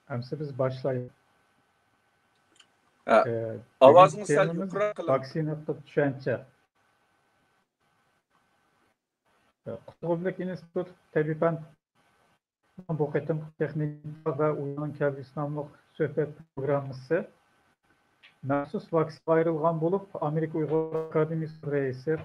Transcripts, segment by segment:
Әмсе biz başlayalım. Ha, Bugünkü Avazını sel temamız yukarı kılın. vaksin hakkında düşünce. Kutlubilik İnstitut Tebipen bu ketim teknik ve uyanın kelgisi namlı söhbet programısı. Mahsus vaksin ayrılgan bulup Amerika Uyghur Akademisi reisi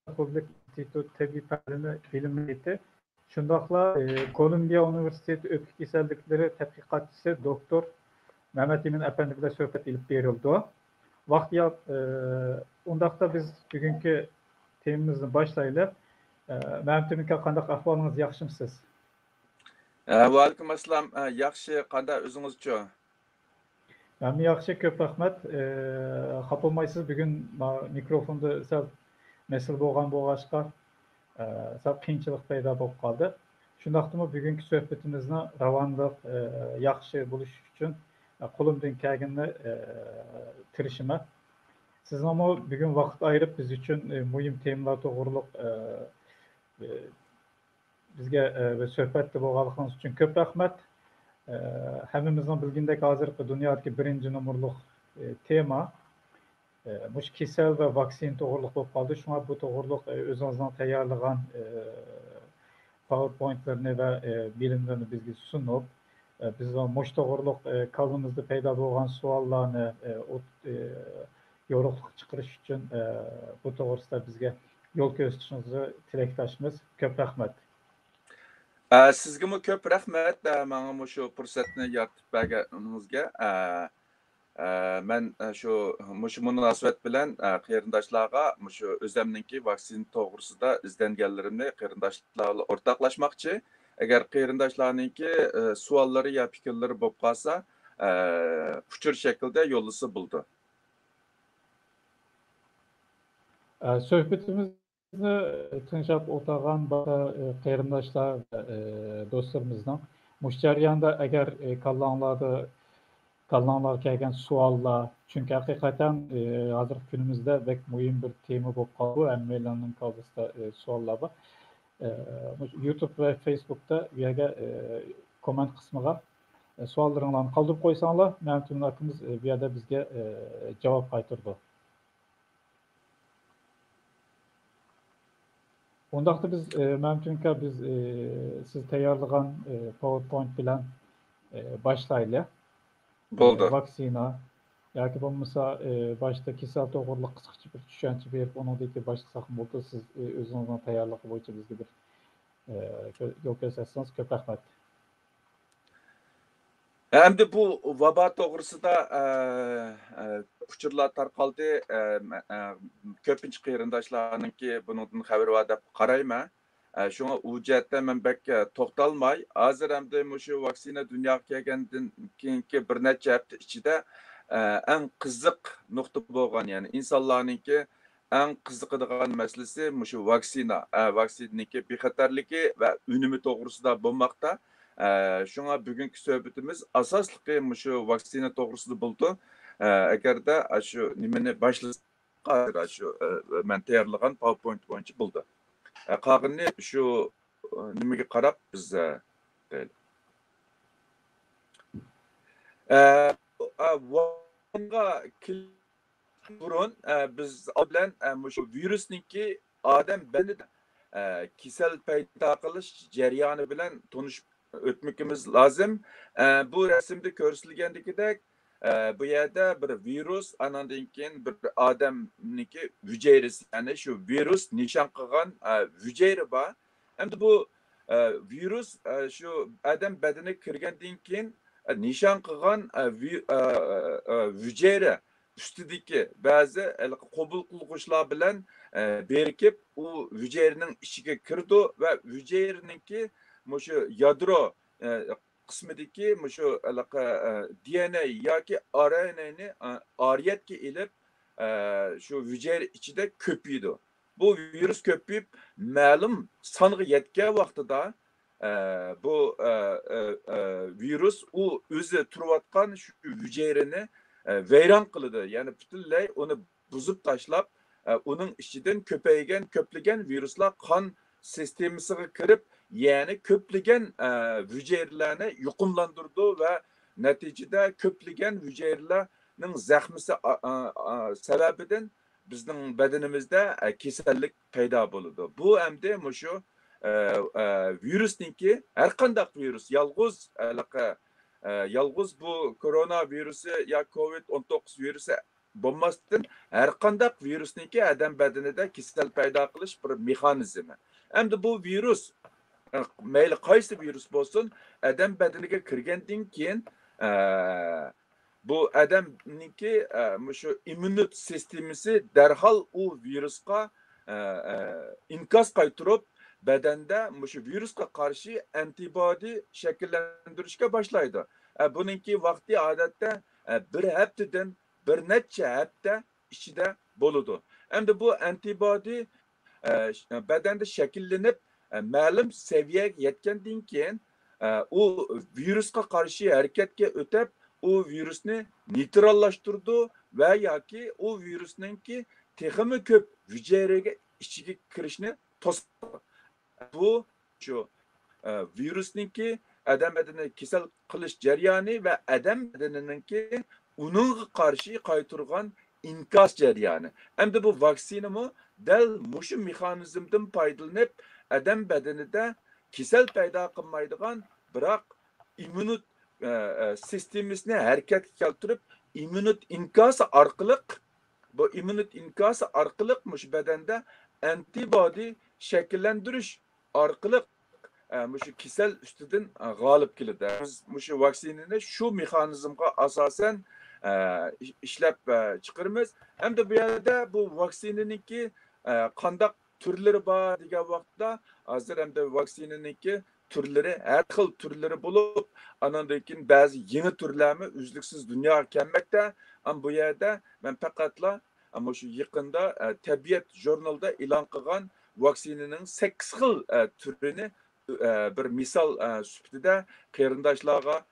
Kutlubilik İnstitut Tebipen'ini bilim etti. Şundakla Kolumbiya Üniversitesi Öpük İsellikleri Tetkikatçısı Doktor Mehmet Emin Efendi ile söhbet ilip verildi. Vakti ondaqda biz bugünkü temamızı başlayalım. Mehmet Emin qandaq ahvalınız yaxşımısınız? Aleyküm assalam. Yaxşı, qanda özünüzçü? Ben yaxşı, köp rahmet. Xapılmaysız bugün mikrofonda sal mesul bolğan bolğaçqa sal qiyinchilik paydo bo'lib qoldi. Shundaqdimi bugünkü söhbetimizni ravonliq, yaxshi bo'lish uchun qo'limdan kelganini tirishima. Siz ama bugün vakit ayırıp biz için mühim temalar to'g'riliq bizga söhbetli bo'lganligingiz uchun ko'p rahmat. Hammamizning bilgandek hozirgi dunyodagi birinchi nomerliq tema mush kasal va vaksin to'g'riliq bo'lib qoldi. Shunga bu to'g'riliq o'zingizning tayyorlagan PowerPoint'larni va bilimlarni bizga sunib, biz mush to'g'riliq qalbimizda paydo bo'lgan savollarni yorug'lik chiqarish uchun bu to'g'risida bizga yo'l ko'rsatishingizni tilakdoshmiz. Ko'p rahmat. Sizga köp rahmat. Bana şu fırsatni yaratib berganingizga. Men şu munosabat bilan qarindoshlarga şu o'zimninki vaksin to'g'risida izlanganlarimni qarindoshlarga o'rtoqlashmoqchi. Agar qarindoshlarninki savollari yo fikrlari bo'lib qolsa, uçur shaklda yo'llasa bo'ldi. Sohbetimizni tinchab o'tirgan qarindoshlar, do'stlarimizdan mush jarayonda agar kallanglarga kelgan savollar, chunki haqiqatan hozirgi kunimizda bek muhim bir tema bo'lib qoldi. Hammalarning qalbisida savollar bor. YouTube ve Facebook'ta bu yerga komment qismiga savollaringlarni qoldirib qo'ysanglar, Mehmet Emin akamiz bu yerda bizga javob qaytardi. Ondaqda biz Mehmet Emin aka biz siz tayyorlagan PowerPoint bilan başlayalım. Bo'ldi. Vaksina yoki bo'lmasa boshda kasal to'g'riliq qisqacha bir tushuncha berib, uningdagi başlasak bo'ldi. Siz o'zingizning tayyorligi bo'yicha bizga bir yo'l ko'rsatsangiz ko'p rahmat. Endi bu vaba to'g'risida uçurlar tarqaldi. Ko'pincha qarindoshlarninki bundan xabar bor deb qarayman. Şuna u jihatda men bek to'xtalmay, hozir endi shu vaksina dunyoga kelgandan keyingi bir necha hafta ichida eng qiziq nuqta bo'lgan, ya'ni insonlarninki eng qiziqadigan masalasi shu vaksina. Vaksinaniki bexatarligi va unumi to'g'risida bo'lmoqda. Şuna bugünkü söhbetimiz asaslıqı şu vaksina to'g'risida bo'ldi. Agarda shu nimani başlasak, shu men tayyorlagan PowerPoint bo'yicha bo'ldi. Qag'inni shu nimaga qarab biz burun biz bilan shu virusniki odam bedenida kasal paydo qilish jarayoni bilan tanishib o'tmikimiz lazım. Bu resimde ko'rsatilgandagidek bu yerda bir virus, anandan keyin bir odamniki hujayrasi, ya'ni shu virus nishon qilgan hujayra bor. Endi bu virus shu odam badaniga kirgandan keyin nishon qilgan hujayra ustidagi ba'zi qabul qilg'uchlar bilan berkib u hujayraning ichiga kirdi va hujayraningki şu yadro qismidagi şu DNA yoki RNA'ni ariyatga ilib şu hujayra ichida ko'paydi. Bu virus ko'payib ma'lum songa yetgan vaqtida bu virus u o'zi turayotgan shu hujayrani vayron qiladi. Ya'ni butunlay uni buzib tashlab, uning ichidan ko'plagan viruslar qon sistemasiga kirib, yani köpligen hücrelerini yuqumlandırdı ve Nəticədə köplügən hüceyrələrin zəxmisi səbəbindən bizning bədənimizdə kasallik paydo bo'ladi. Bu endi mushu virusniki har qanday virus yalğız bu koronavirusi ya COVID-19 virusi bo'lmasdan har qanday virusniki odam badanida kasal paydo qilish bir mexanizmi. Endi bu virus mayli qaysi virus bo'lsin, odam badaniga kirgandan keyin bu odamniki shu immunit sistemasi darhol u virusga inkas qaytirib badanda shu virusga qarshi antibody shakllantirishga boshlaydi. Buningki vaqti odatda bir haftadan bir necha hafta ichida bo'ladi. Endi bu antibody badanda shakllanib ma'lum seviyaga yetgandan keyin u virusga qarshi harakatga o'tib o virusni neytrallashtirdi va yoki o virusninki texmi ko'p hujayraga ichiga kirishni to'sdi. Bu shu virusninki odam badanini kasal qilish jarayoni va odam badanininki uningga qarshi qaytirgan inkas jarayoni. Endi bu vaksinami dal mushu mexanizmdan foydalanib odam badanida kasal paydo qilmaydigan biroq immunit sistemisini hareketga keltirib immunit inkası orqali mush badanda antibody shakllantirish orqali shu kasal ustidan g'olib keladi. Biz shu vaksinani shu mexanizmga asosan ishlab chiqaramiz. Hamda bu yerda bu vaksinaninki qandaq turlari bor degan vaqtda hozir hamda vaksinaninki türleri, her xil türleri bulup, anandakin bazı yeni türlerimi üzlüksüz dünya kelmekte. Ama bu yerde ben faqatla ama şu yakında Tabiat jurnalda ilan qilgan vaksininin 8 xil türünü bir misal süptide qarindoshlarga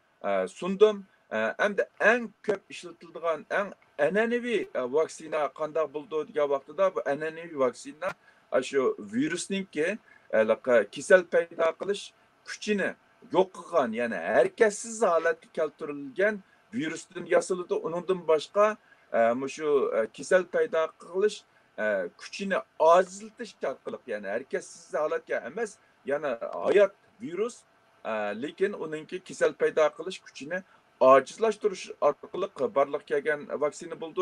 sundum. Hem de en köp işletildiğin en annenevi vaksina qandaq buldu degan vaqtida bu annenevi vaksina şu virusninki kasal paydo qilish kuchini yo'q qilgan, ya'ni harakatsiz holatga keltirilgan virusdan yasaladi. Undan boshqa shu kasal paydo qilish kuchini ojizlatish orqali, ya'ni harakatsiz holatga emas, yana hayot virus, lekin uningki kasal paydo qilish kuchini ojizlashtirish orqali barliq kelgan vaksina bo'ldi.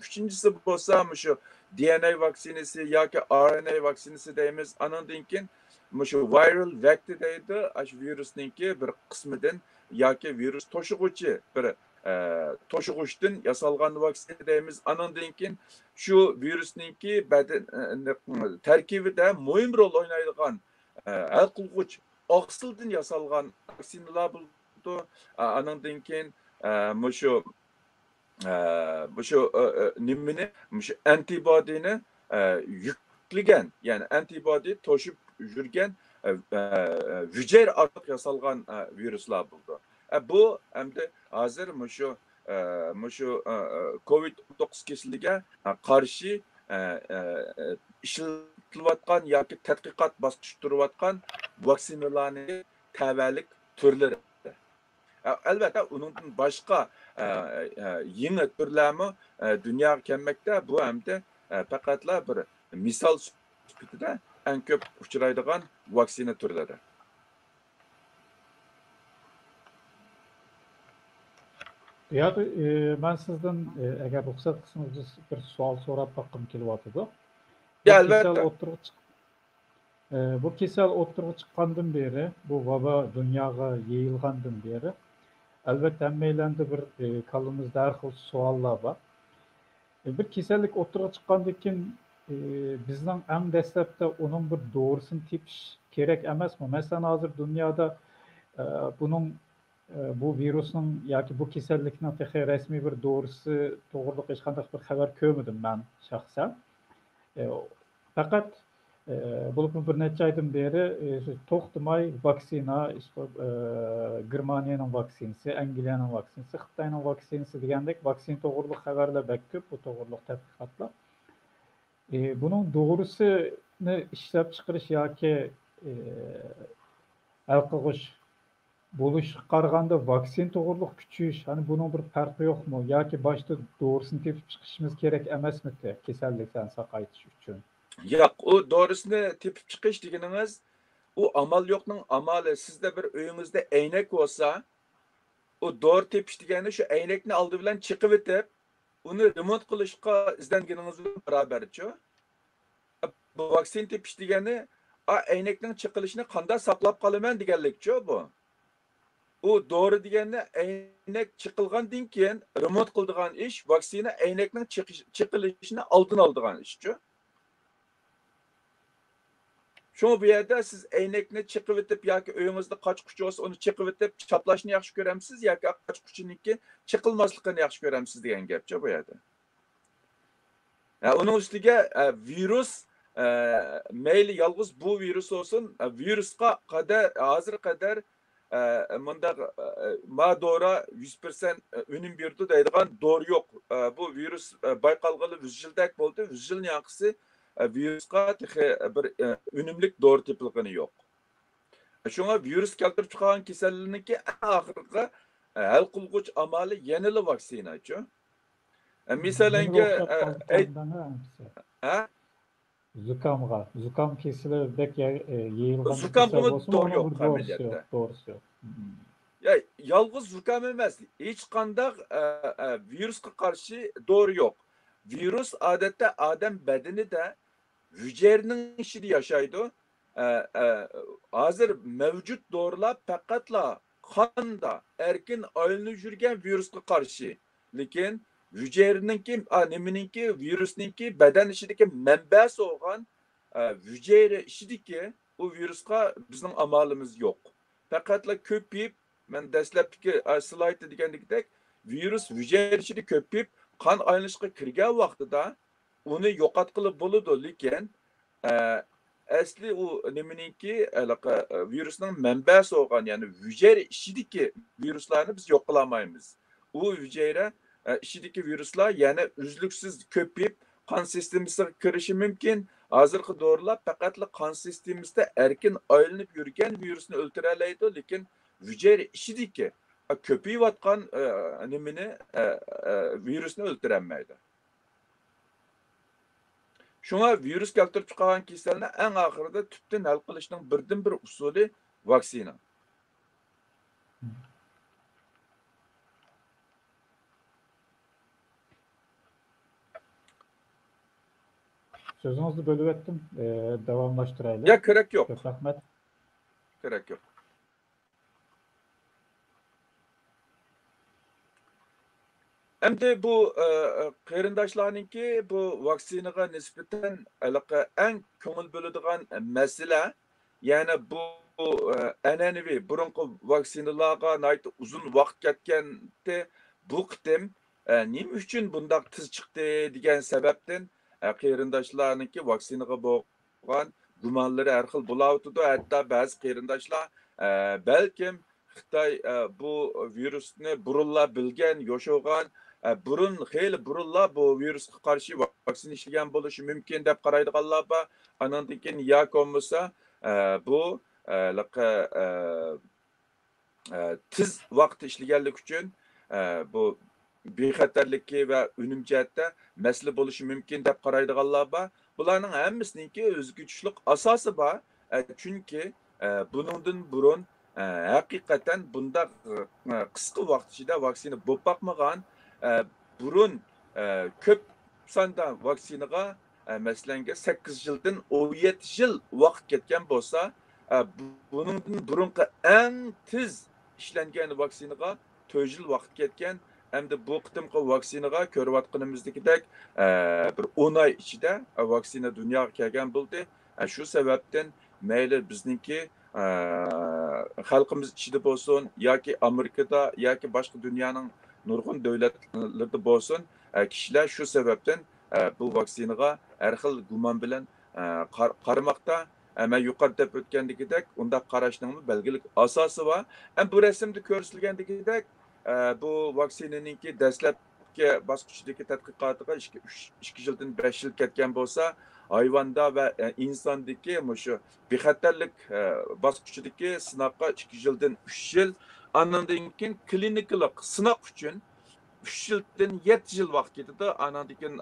Uchinchisi bo'lsa shu DNA vaksinasi yoki RNA vaksinasi deymiz. Anandan keyin shu viral vector deydi, shu virusninki bir qismidan yoki virus to'shig'uvchi bir to'shig'uchdan yasalgan vaksina deymiz. Anandan keyin shu virusninki badan tarkibida muhim rol o'ynaydigan hal qilg'uch oqsildan yasalgan vaksinalar bo'ldi. Anandan keyin shu nimani shu antibodyni yuklangan, ya'ni antibody to'shib yurgan hücre orqali yasalgan viruslar bo'ldi. Bu endi hozir shu COVID-19 kasalligiga qarshi ishlatilayotgan yoki tadqiqot bosqichida turayotgan vaksinalarning tavallik turlari. Albatta undan boshqa yeni turlarmi dunyoga kelmoqda. Bu hamda faqatla bir misol sifatida en köp uchraydigan vaksina türleri. Ya ben sizden eğer ruhsat kısmınız bir sual sorap bakım kelyapydy. Ya elbette. Bu kesel oturuğa çıkandan beri, bu vaba dünyaga yayılgandan beri, elbette emmeylendi bir kalımızda her xil suallar var. Bir kesellik oturuğa çıkandan keyin bizden en destekte onun bir doğrusunu tepiş gerek emas mı? Mesela hazır dünyada bunun bu virusun yoki bu kasallikning texi resmi bir doğrusu to'g'riliq hech qanday bir xabar ko'rmadim ben shaxsan. Faqat bo'lib bir necha oydan beri to'xtamay vaksina, Germaniyaning vaksinasi, Angliyaning vaksinasi, Xitoyning vaksinasi degandek vaksin to'g'riliq xabarlar bak ko'p, bu to'g'riliq tadqiqotlar. Bunun doğrusunu ishlab chiqarish yoki hal qilish buluşup qaraganda vaksin to'g'riliq küçüyüş, hani bunun bir farkı yok mu? Yoki başta doğrusunu tepip chiqishimiz kerak emasmi kasallikdan saqaytish uchun? Yo'q, u doğrusunu tepip chiqish deganimiz, u amal yo'qning amali. Sizde bir uyingizda aynak bo'lsa, o doğru tepish degani shu aynakni oldi bilan chiqib o'tib, uni remont qilishga izlanganingiz bilan barobarchu. Bu vaksin tepish degani, aynakning chiqilishini qanday saqlab qolaman deganlikchu bu. U doğru degani aynak chiqilgandan keyin remont qiladigan ish, vaksina aynakning chiqilishini oldin oladigan ishchu. Şunu bu yerda siz aynakni chiqib o'tib yoki uyingizda qochquchi bo'lsa, uni chiqib o'tib chaplashni yaxshi ko'ramsiz yoki qochquchiniki chiqilmasligini yaxshi ko'ramsiz degan gapcha bu yerda. Uning ustiga virus mayli yolg'iz bu virus olsun, virusga qadar hozir qadar bundaq madora 100% önüm berdi deydigan doğru yo'q. Bu virus bayqalg'ili 100 yildak bo'ldi. 100 yilning yanqisi virusga bir önümlük doğru tepilgini yo'q. Şuna virus keltirib chiqargan kasallikniki oxirgi hal qilg'uch amali yanili vaksinachu. Misalanga Zukam kesili bek yayılgan zukam kasal buni bo'lsa, doğru yo'q onun bir doğrusu amaliyotda. yok, doğrusu yok. Ya yalnız zukam emas, hech qanday virusga qarshi doğru yo'q. Virus odatda odam badanida hücrenin içinde yaşaydı. Hazır mevcut doğrular faqatla kanda erkin aylanıp yürgen virüsle karşı. Lekin hücreninki, neminki, virüsninki beden içindeki menbesi olan hücre içindeki o virüska bizim amalımız yok. Faqatla köpüyüp, ben dastlabki slaytda degandek virus hücre içinde köpüyüp kan aylanışga kirgan vaqtida uni yo'qotqili bo'ladi, lekin asli u nimaninki virusning manbasi bo'lgan, ya'ni hujayra ichidagi viruslarni biz yo'q qila olmaymiz. U hujayra ichidagi viruslar yana uzluksiz ko'payib qon sistemasiga kirishi mumkin. Hozirgi dorilar faqatla qon sistemasida erkin aylanib yurgan virusni o'ltira oladi, lekin hujayra ichidagi ko'payayotgan nimani virusni o'ltira olmaydi. Şuna virüs keltirib chiqargan kasalni eng oxirida tubdan hal qilishning birdan bir usuli vaksina. Sözünüzü bölüp ettim. Devamlaştırayım. Ya gerek yok. Çok rahmet. Gerek yok. Endi bu qarindoshlarningki bu vaksinaga nisbatan eng ko'ngil bo'ladigan masala, ya'ni bu an'anaviy burunqi vaksinalarga uzun vaqt ketganda bu qitim nima uchun bundaq tiz chiqdi degan sababdan qarindoshlarningki vaksinaga bo'lgan gumonlari har xil bo'layotdi. Hatto ba'zi qarindoshlar balkim Xitoy bu virusni burunla bilgan, yoshagan, burun xeyli burunla bu virusga qarshi vaksina ishlagan bo'lishi mumkin deb qaraydiganlar bor. Anandan keyin yoki bo'lmasa bu tiz vaqt ishlaganlik uchun bu bexatarligi va unum jihatda masala bo'lishi mumkin deb qaraydiganlar bor. Bularning hammasininki o'ziga tushliq asosi bor. Chunki buningdan burun haqiqatan bunda qisqa vaqt ichida vaksina bo'lib boqmagan, burun ko'p sonda vaksinaga masalanga 8 yildan 17 yil vaqt ketgan bo'lsa, buningdan burunqi eng tez ishlangan vaksinaga 4 yil vaqt ketgan. Hamda bu qitimqi vaksinaga ko'rayotganimizdagidek bir 10 oy ichida vaksina dunyoga kelgan bo'ldi. Shu sababdan mayli bizningki xalqimiz ichida bo'lsin yoki Amerikada yoki boshqa dunyoning nurg'un davlatlarida bo'lsin, kishilar shu sababdan bu vaksinaga har xil gumon bilan qaramoqda. Men yuqorida o'tgandagidek unda qarashning belgilik asosi bor. Bu rasmda ko'rsatilgandagidek bu vaksinaninki dastlab bosqichdagi tadqiqotiga 2 yildan 5 yil ketgan bo'lsa, hayvonda va insondagi shu bexatarlik bosqichidagi sinoqqa 2 yildan 3 yil, andan keyin klinikalik sinoq uchun 3 yildan 7 yil vaqt ketadi. Andan keyin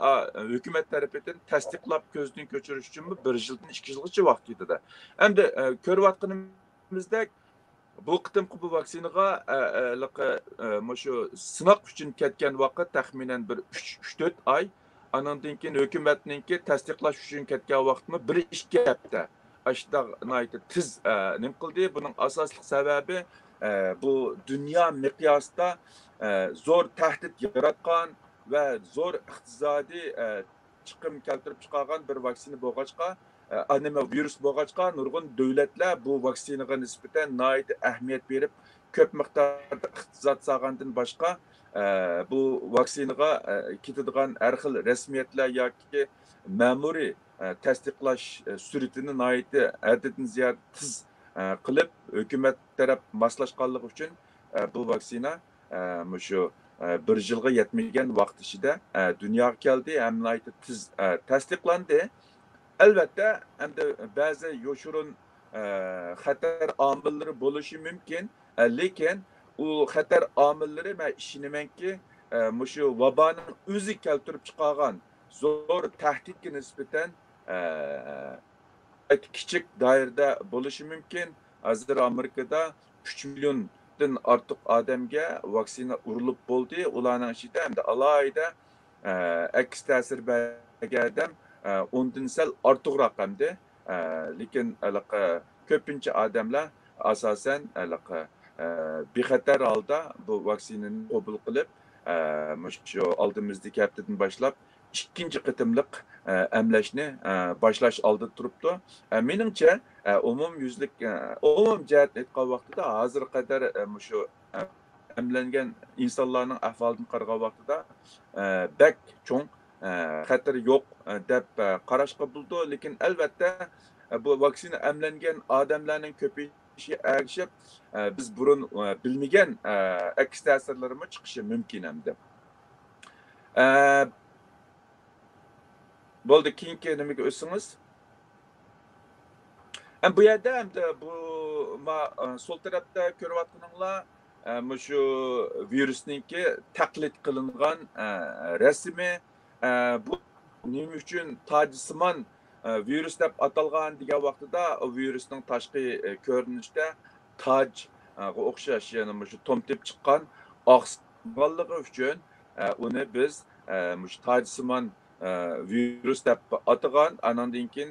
hukumat tarafidan tasdiqlab ko'zdan ko'chirish uchun 1 yildan 2 yilgacha vaqt ketadi. Endi ko'rayotganimizdek bu qitimqi bu vaksinaga shu sinoq uchun ketgan vaqt taxminan bir 3-4 ay. Andan keyin hukumatninki tasdiqlash uchun ketgan vaqtmi 1-2 hafta. Ashda nayt tiz nim qildi. Buning asosli sababi bu dunyo miqyosida zo'r tahdid yaratgan va zo'r iqtisodiy chiqim keltirib chiqargan bir vaksina bo'lg'achqa, anima virus bo'lg'achqa nurg'un davlatlar bu vaksinaga nisbatan nayt ahamiyat berib, ko'p miqdorda iqtisod solgandan boshqa bu vaksinaga ketadigan har xil rasmiyatlar yoki ma'muriy tasdiqlash suratini nayt haddan ziyod tiz qilib hukumat taraf moslashganligi uchun bu vaksina shu 1 yilga yetmagan vaqt ichida dunyoga keldi, ham nayt tiz tasdiqlandi. Albatta, endi ba'zi yoshurun xatar omillari bo'lishi mumkin, lekin u xatar omillari men ishonamanki, shu vaboning o'zi keltirib chiqargan zo'r tahdidga nisbatan kichik doirada bo'lishi mumkin. Hozir Amerikada 3 milliondan ortiq odamga vaksina urilib bo'ldi. Ularning ichida hamda alohida aks ta'sir bergan ondan sal ortiqroq hamda lekin ko'pincha odamlar asosan bexatar holda bu vaksinani qabul qilib shu oldimizdagi haftadan boshlab ikkinchi qitimliq emlashni boshlash oldi turibdi. Meningcha umum jihat aytgan vaqtida hozir qadar shu emlangan insonlarning ahvolidan qaragan vaqtida bak cho'ng xatar yo'q deb qarashga bo'ldi, lekin albatta bu vaksina emlangan odamlarning ko'payishi ergishib biz burun bilmagan aks ta'sirlarimi chiqishi mumkin hamda. Bo'ldi, keyingi nimaga o'tsangiz. Bu yerda hamda bu sol tarafda ko'rayotganinglar shu virusninki taqlid qilingan rasmi. Bu nima uchun tojsimon virus deb atalgan degan vaqtida o virusning tashqi ko'rinishda tojga o'xshash, ya'ni shu tomtib chiqqan oqsilganligi uchun uni biz shu tojsimon virus deb atagan. Andan keyin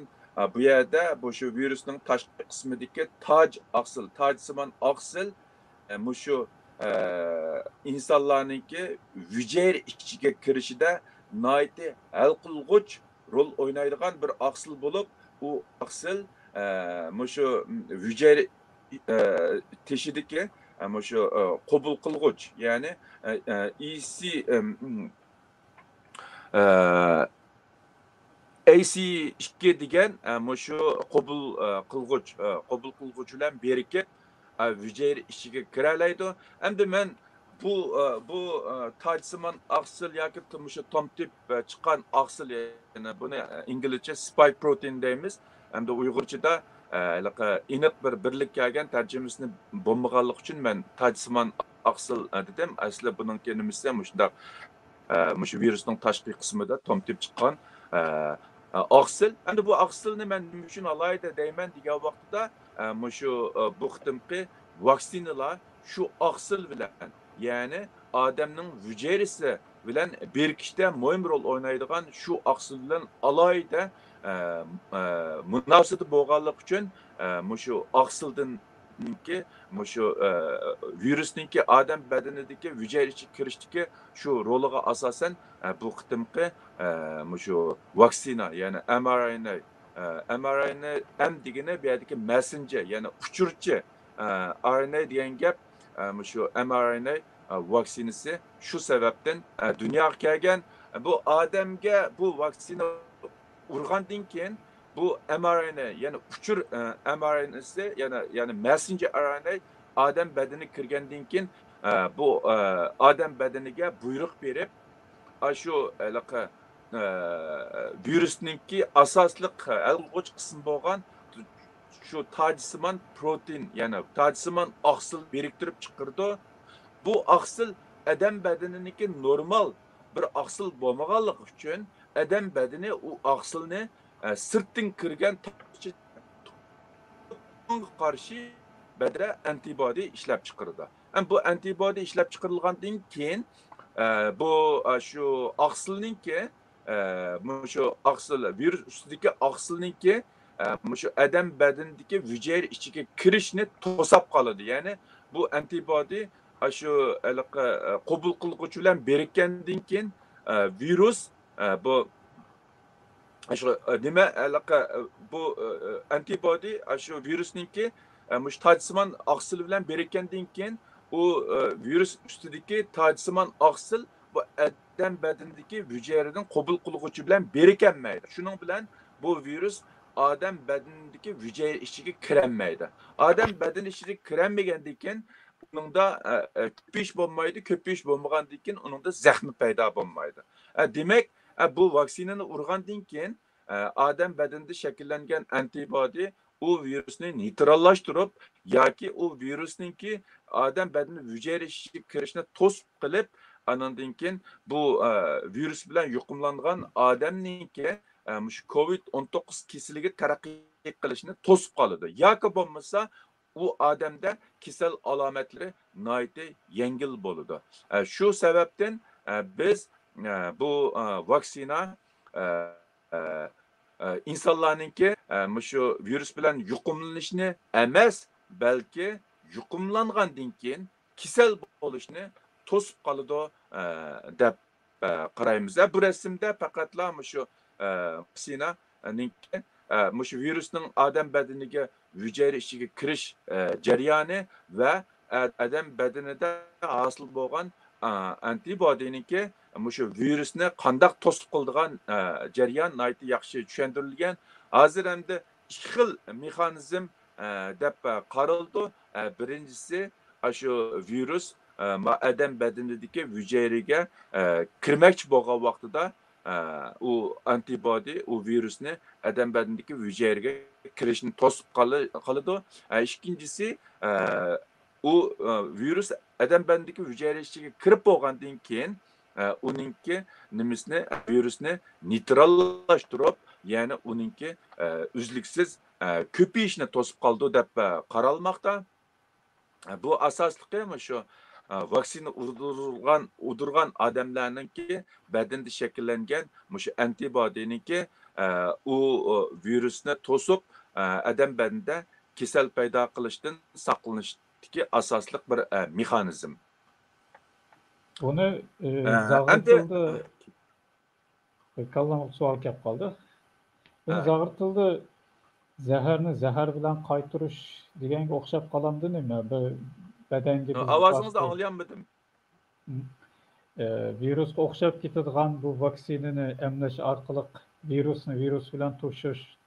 bu yerda bu shu virusning tashqi qismidagi tojsimon oqsil shu insonlarningki hujayra ichiga kirishida nayt hal qilg'uch rol o'ynaydigan bir oqsil bo'lib, u oqsil shu hujayra teshidagi shu qabul qilg'uch, ya'ni AC2 degan shu qabul qilg'uch bilan berikib hujayra ichiga kira oladi. Endi men bu tojsimon oqsil yoki shu tomtib chiqqan oqsil, ya'ni buni inglizcha spike protein deymiz. Hamda uyg'urchada aniq bir birlik kelgan tarjimasini bo'lmaganlik uchun men tojsimon oqsil dedim. Asli buning nimasi shundaq shu virusning tashqi qismida tomtib chiqqan oqsil. Endi bu oqsilni men nima uchun alayda deyman degan vaqtda shu bu qitimqi vaksinalar shu oqsil bilan, ya'ni odamning hujayrasi bilan berkishda muhim rol o'ynaydigan shu oqsil bilan alayda munosabati bo'lganligi uchun shu oqsildanki shu virusninki odam badanidagi hujayra ichiga kirishdagi shu roliga asosan bu qitimqi shu vaksina, ya'ni mRNA M degani bu yerdagi messenger, ya'ni uchirchi RNA degan gap shu mRNA vaksinasi shu sababdan dunyoga kelgan. Bu odamga bu vaksina urgandan keyin bu mRNA, ya'ni uchur mRNAsi, ya'ni messenger RNA odam badaniga kirgandan keyin bu odam badaniga buyruq berib şu virüsninki asaslık elgoç kısım boğan şu tacısıman protein yani tacısıman aksıl biriktirip çıkırdı. Bu aksıl adam bedeniniki normal bir aksıl bolmaganlık üçün adam bedeni o aksılını sırtın kırgan karşı bedre antibody işlep çıkırdı. Bu antibody işlep çıkarılgandan keyin bu şu aksılınki şu aksıl virüs üstündeki aksılınki şu adam bedenindeki hücre içine kirişini tosap kalıdı. Yani bu antibody şu qabul qilguvchi bilan birikkandan keyin virus bu şu nima bu antibody şu virüsninki mush tajsiman aqsil bilan birikkandan keyin u virus ustidagi tajsiman aqsil bu adam bedenidagi hücreden qabul qilguvchi bilan birikkanmaydi. Shuning bilan bu virus odam bedenidagi hücre ichiga kiranmaydi. Odam bedeni ichiga kiranmagandan keyin uningda ko'pish bo'lmaydi, ko'pish bo'lmagandan keyin uningda zaxmi paydo bo'lmaydi. Demak, bu vaksinani urgandan keyin odam bedenida shakllangan antibody u virusni neytrallashtirib yoki u virusninki odam bedeni hücre ichiga kirishni to'sib qilib, anandan keyin bu virus bilan yuqumlangan odamninki shu COVID-19 kasalligi taraqqiy qilishni to'sib qoladi. Yoki bo'lmasa u odamda kasal alomatlari nihoyatda yengil bo'ladi. Shu sababdan biz bu vaksina insonlarninki shu virus bilan yuqumlanishni emas, balki yuqumlangandan keyin kasal bo'lishni to'sib qoladi deb qaraymiz. Bu rasmda faqatla shu vaksinaninki shu virusning odam bedeniga hücre ichiga kirish jarayoni va odam bedenida hosil bo'lgan antibodyniki shu virusni qandaq to'sib qiladigan jarayon nihoyatda yaxshi tushuntirilgan. Hozir endi ikki xil mexanizm deb qaraldi. Birinchisi shu virus odam bedenidagi hücrega kirmoqchi bo'lgan vaqtida u antibody u virusni odam bedenidagi hücrega kirishni to'sib qoladi. Ikkinchisi u virus odam bedenidagi hücre ichiga kirib bo'lgandan keyin uninki nimasini virusni neytrallashtirib, ya'ni uninki uzluksiz ko'payishni to'sib qoldi deb qaralmoqda. Bu asosligi shu vaksina udurgan odamlarninki bedenida shakllangan shu antibodyniki u virusni to'sib odam bedenida kasal paydo qilishdan saqlanishdagi asosli bir mexanizm. Buni Endi zag'irtildi, kallamga savol kelib qoldi. Buni zag'irtildi zaharni zahar bilan qaytirish deganga o'xshab qolamdi nima? Bir badanga ovozingizni anglayolmadim. Virusga o'xshab ketadigan bu vaksinani emlash orqali virus bilan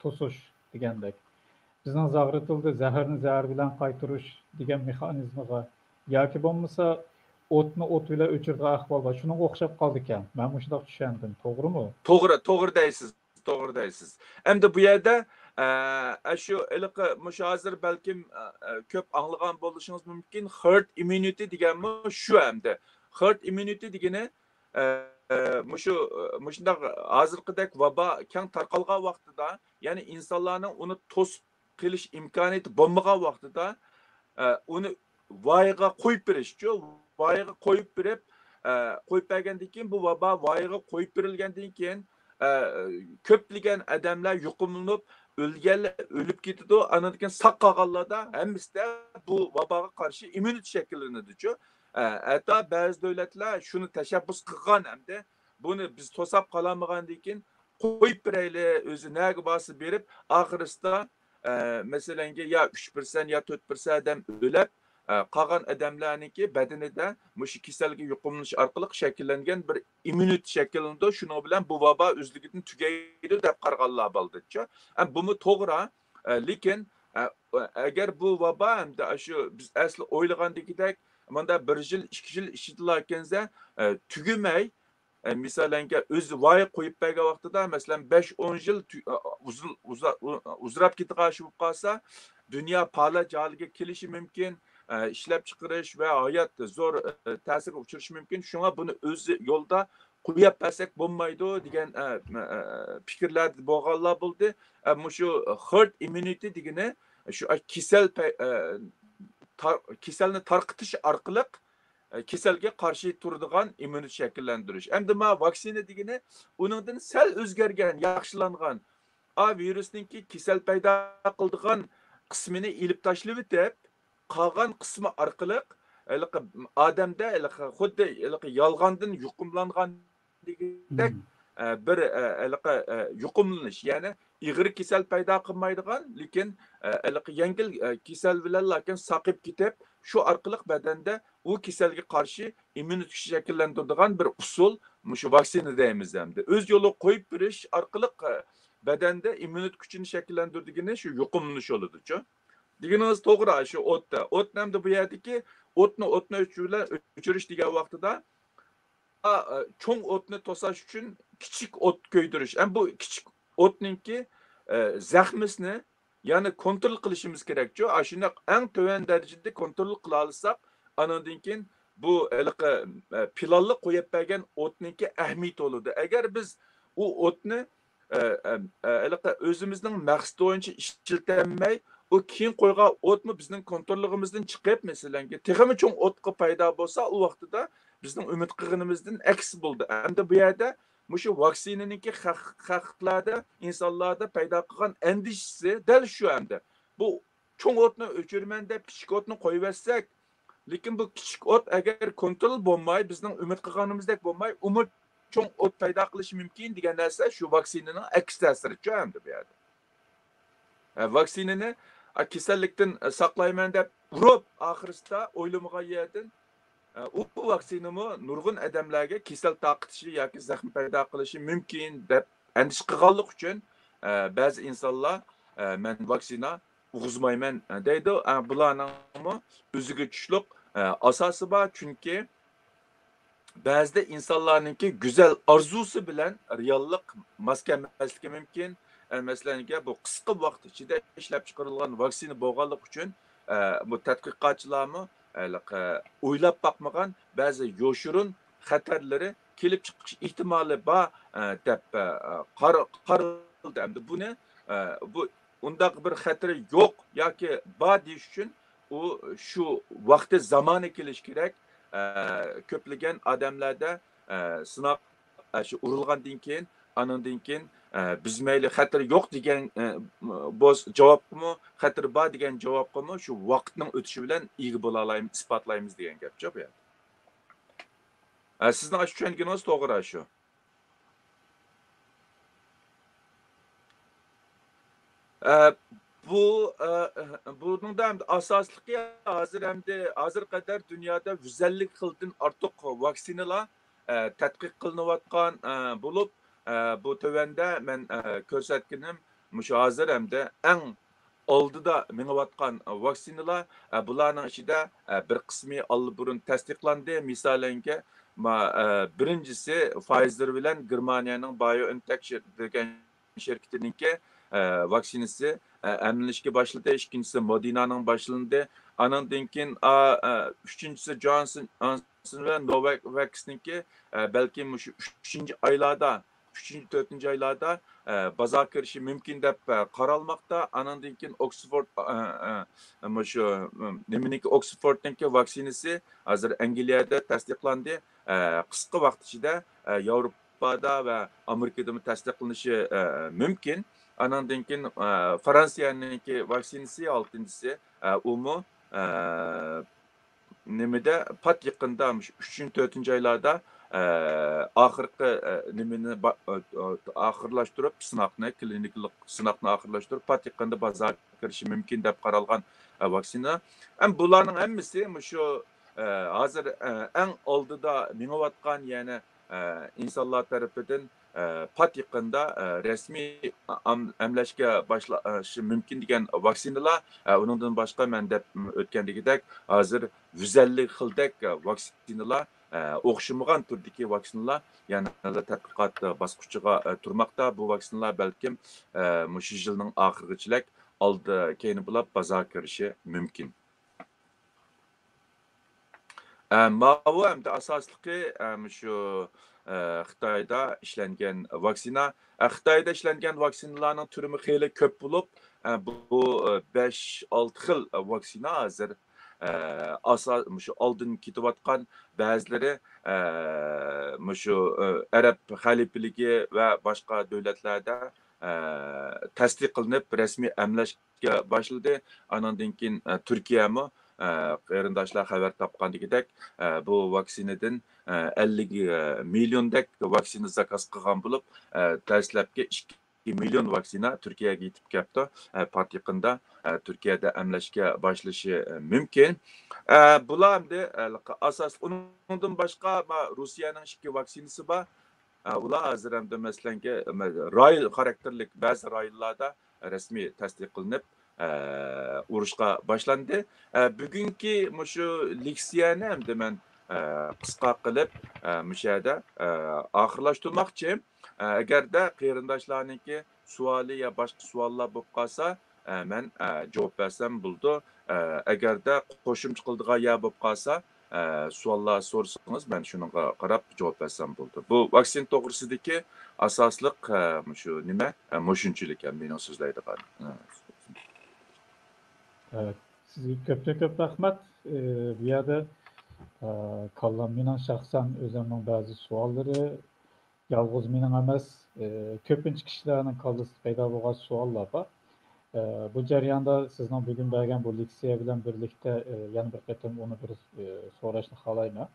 to'sish degandek. Bizning zag'irtildi zaharni zahar bilan qaytirish degan mexanizmiga yoki bo'lmasa o'tni o't bilan o'chirgan ahvol bor. Shunga o'xshab qoldi ekan. Men shunday tushundim. To'g'rimi? To'g'ri deysiz. To'g'ri deysiz. Endi bu yerda shu hozir balkim ko'p anglagan bo'lishingiz mumkin. Herd immunity deganmi shu endi. Herd immunity degani shunday hozirgidek vabo keng tarqalgan vaqtida, ya'ni insonlarning uni to'sib qilish imkoniyati bo'lmagan vaqtida uni voyaga qo'yib berishchi, voyaga qo'yib berib, qo'yib bergandan keyin bu vabo voyaga qo'yib berilgandan keyin ko'plagan odamlar yuqumlanib o'lib ketadi. Anadan keyin saq qolganlarda hammasida bu vaboga qarshi immunitet shakllanadi-ku. Hatta ba'zi davlatlar shuni tashabbus qilgan hamda buni biz to'sab qolamagandan keyin qo'yib berayli, o'zi naga bosib berib, oxirisida masalan ya 3% ya 4% odam o'lib, qolgan odamlarniki badanida shu kasalga yuqumlanish orqali shakllangan bir immunitet shakllanadi. Shuning bilan bu vabo o'zligidan tugaydi deb qarag'anlar bo'ldi-ku. Buni to'g'ri, lekin agar bu vabo hamda shu biz asli o'ylagandagidek mana 1 yil, 2 yil ishidilar ekansa, tugimay misalenge o'z voy qo'yib bergan vaqtida masalan 5-10 yil uzrab ketgan shu bo'lib qolsa dunyo palat joliga kelishi mumkin, ishlab chiqarish va hayot zo'r ta'sirga uchrashi mumkin. Shunga buni o'z yo'lda qo'yib bersak bo'lmaydi degan fikrlar bo'lganlar bo'ldi. Shu herd immunity degani shu kasalni tarqitish orqali kasalga qarshi turadigan immunitet shakllantirish. Endi ma vaksina degani uningdan sal o'zgargan, yaxshilangan virusninki kasal paydo qiladigan qismini ilib tashlab o'tib, qolgan qismi orqali odamda xuddi yolg'ondan yuqumlangan degandek bir yuqumlanish, ya'ni ig'ir kasal paydo qilmaydigan, lekin yengil kasal bilan lekin saqib ketib, shu orqali badanda u kasalga qarshi immunitet shakllantiradigan bir usul shu vaksina deymiz hamda. O'z yo'li qo'yib berish orqali badanda immunitet kuchini shakllantirdigini shu yuqumlanish yo'lidir-ku. Deganimiz to'g'ri, shu o'tda. O't hamda bu yerdagi o'tni o'chirish degan vaqtida cho'ng o'tni to'sash uchun kichik o't ko'ydirish. Bu kichik o'tninki zaxmisini ya'ni kontrol qilishimiz kerak-ku. Shuni eng to'van darajada kontrol qila olsak, andan keyin bu planli qo'yib bergan o'tninki ahamiyat bo'ladi. Agar biz u o'tni o'zimizning maqsad bo'yicha ishlatolmay, o keyin qo'ygan o'tmi bizning kontrolligimizdan chiqib, masalan, texmi cho'ng o'tqa paydo bo'lsa, u vaqtida bizning umid qilganimizdan aks bo'ldi. Endi bu yerda shu vaksinaninki xalqlarda, insonlarda paydo qilgan andishisi dal shu endi. Bu cho'ng o'tni o'chirman deb kichik o'tni qo'yib bersak, lekin bu kichik o't agar kontrol bo'lmay, bizning umid qilganimizdek bo'lmay, umid cho'ng o't paydo qilishi mumkin degan narsa shu vaksinaning aks ta'siricha endi bu yerda. Vaksinani kasallikdan saqlayman deb urib, oxirisida o'ylamagan yerdan bu vaksinami nurg'un odamlarga kasal taqitishi yoki zaxm paydo qilishi mumkin deb andish qilganlik uchun ba'zi insonlar men vaksina urg'izmayman deydi. Bularning o'ziga tushliq asosi bor, chunki ba'zida insonlarningki go'zal orzusi bilan reallik mos kelmasligi mumkin. Masalan, bu qisqa vaqt ichida ishlab chiqarilgan vaksina bo'lganlik uchun bu tadqiqotchilarmi o'ylab bakmagan ba'zi yo'shurun xatarlari kelib chiqish ehtimoli bor deb qaraldi. Buni bu undaq bir xatari yo'q yoki bor deyish uchun u shu vaqti zamoni kelish kerak. Ko'plagan odamlarda sinab shu urilgandan keyin, andan keyin biz mayli xatari yo'q degan javobmi, xatari bor degan javobmi shu vaqtning o'tishi bilan ega bo'la olamiz, isbotlaymiz degan gapcha bu yerda. Sizning tushunganingiz to'g'ri shu. Bunun da asasligi hozir qadar dunyoda 150 xildan ortiq vaksinalar tadqiq qilinayotgan bo'lib, bu tövəndə mən ko'rsatganim mushu hozir hamda eng oldida minayotgan vaksinalar, bularning ichida bir qismi allburun tasdiqlandi. Misolanga birinchisi Pfizer bilan Germaniyaning BioNTech degan shirkatiningki vaksinasi emlanishga boshladi. Ikkinchisi Moderna'ning boshlandi. Andan keyin uchinchisi Johnson va Novavax'ninki balki mushu 3-oylarda 3-4 aylarda bozor kirishi mumkin deb qaralmoqda. Andan keyin Oxford shu nimaniki Oxfordningki vaksinasi hozir Angliyada tasdiqlandi. Qisqa vaqt ichida Yevropada va Amerikada tasdiqlanishi mumkin. Andan keyin Fransiyaningki vaksinasi 6-si umu nimada pat yaqinda 3-4 aylarda oxirgi nimani oxirlashtirib sinoqni klinik sinoqni oxirlashtirib pat yaqinda bozor kirishi mumkin deb qaralgan vaksina. Bularning hammasi shu hozir eng oldida minayotgan, ya'ni insonlar tarafidan pat yaqinda rasmiy emlashga boshlashi mumkin degan vaksinalar. Undan boshqa men deb o'tgandagidek hozir 150 xildek vaksinalar o'xshamagan turdagi vaksinalar yana tadqiqot bosqichiga turmoqda. Bu vaksinalar balkim shu yilning oxirigacha oldi keyin bo'lib bozorga kirishi mumkin. Bu hamda asosligi shu Xitoyda ishlangan vaksina. Xitoyda ishlangan vaksinalarning turi xeyli ko'p bo'lib, bu 5-6 xil vaksina hozir shu oldin ketayotgan ba'zilari shu Arab xalifaligi va boshqa davlatlarda tasdiq qilinib rasmiy emlashga boshladi. Andan keyin Turkiyami qarindoshlar xabar topgandagidek bu vaksinadan 50 milliondek vaksina zakaz qilgan bo'lib, dastlabki 2 million vaksina Turkiyaga yetib kelibdi. Pat yaqinda Turkiyada emlashga boshlashi mumkin. Bular hamda asos undan boshqa Rossiyaning 2 vaksinasi bor. Ular hozir hamda masalan rayl xarakterlik ba'zi rayonlarda rasmiy tasdiq qilinib urushqa boshlandi. Bugungi shu leksiyani hamda men qisqa qilib shu yerda oxirlashtirmoqchi. Agarda qarindoshlarniki savoli yo boshqa savollar bo'lib qolsa, men javob bersam bo'ldi. Agarda qo'shimcha qildigan yer bo'lib qolsa, savollar so'rasangiz, men shunga qarab javob bersam bo'ldi. Bu vaksina to'g'risidagi asosliq shu nima? Shunchalik ham mening so'zlaydigan. Evet, sizga ko'p rahmat. Bu yerda kallam mening shaxsan o'zimning ba'zi savollari, yolg'iz mening emas, ko'pincha kishilarning kallasida paydo bo'lgan savollar bor. Bu jarayonda sizning bugun bergan bu leksiya bilan birlikda yana bir qatam uni bir so'rashni xohlayman.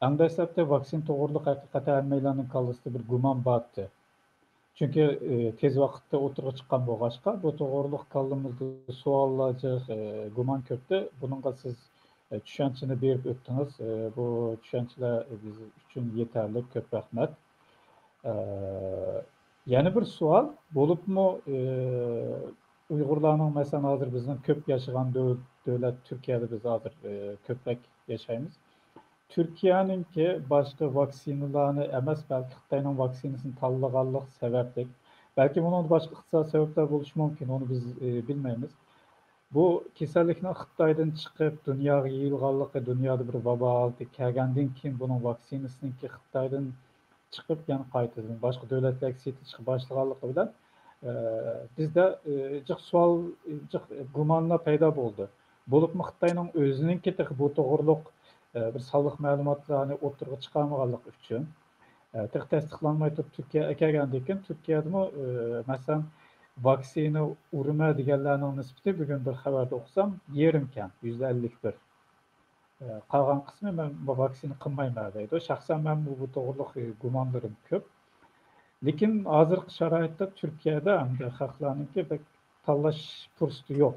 Eng dastlabda vaksina to'g'riliq haqiqatan hammalarning kallasida bir gumon bordi. Çünkü tez vakitte oturuğa çıkan bu başka, bu doğruluk kaldığımızda suallarca guman köptü. Bununla siz düşünceni berip öttünüz. Bu düşünceler biz için yeterli, köp rahmet. Yeni bir sual, bulup mu Uygurlarının mesela hazır bizim köp yaşayan devlet Türkiye'de biz hazır köpek yaşayımız. Türkiye'nin ki başka vaksinalarını emas belki Xitayning vaksinasini tanlaganlik sebeplik. Belki bunun başka iqtisadi sebepler bo'lishi mumkin, onu biz bilmaymiz. Bu kasallikning Xitoydan chiqib dunyoga yayilganligi, dunyoda bir vabo oldi kelgandan keyin buning vaksinasiniki Xitoydan chiqib yana qaytadan boshqa davlatlarga setish boshlaganligi bilan bizda jiq savol, jiq gumonlar paydo bo'ldi. Bo'libmi Xitoyning o'zininki bu to'g'riliq bir sağlık məlumatlarını oturuğa çıkarmaganlık üçün tasdiqlanmay turib Türkiye kelgandan keyin Türkiye'de mesela vaksina urma deganlarning nisbati bugun bir xabarda o'qisam yerimkan %51. Qolgan qismi men bu vaksina qilmayman deydi. Shaxsan men bu to'g'riliq gumonlarim ko'p. Lekin hozirgi sharoitda Turkiyada hamda xalqlarniki tanlash fursati yo'q.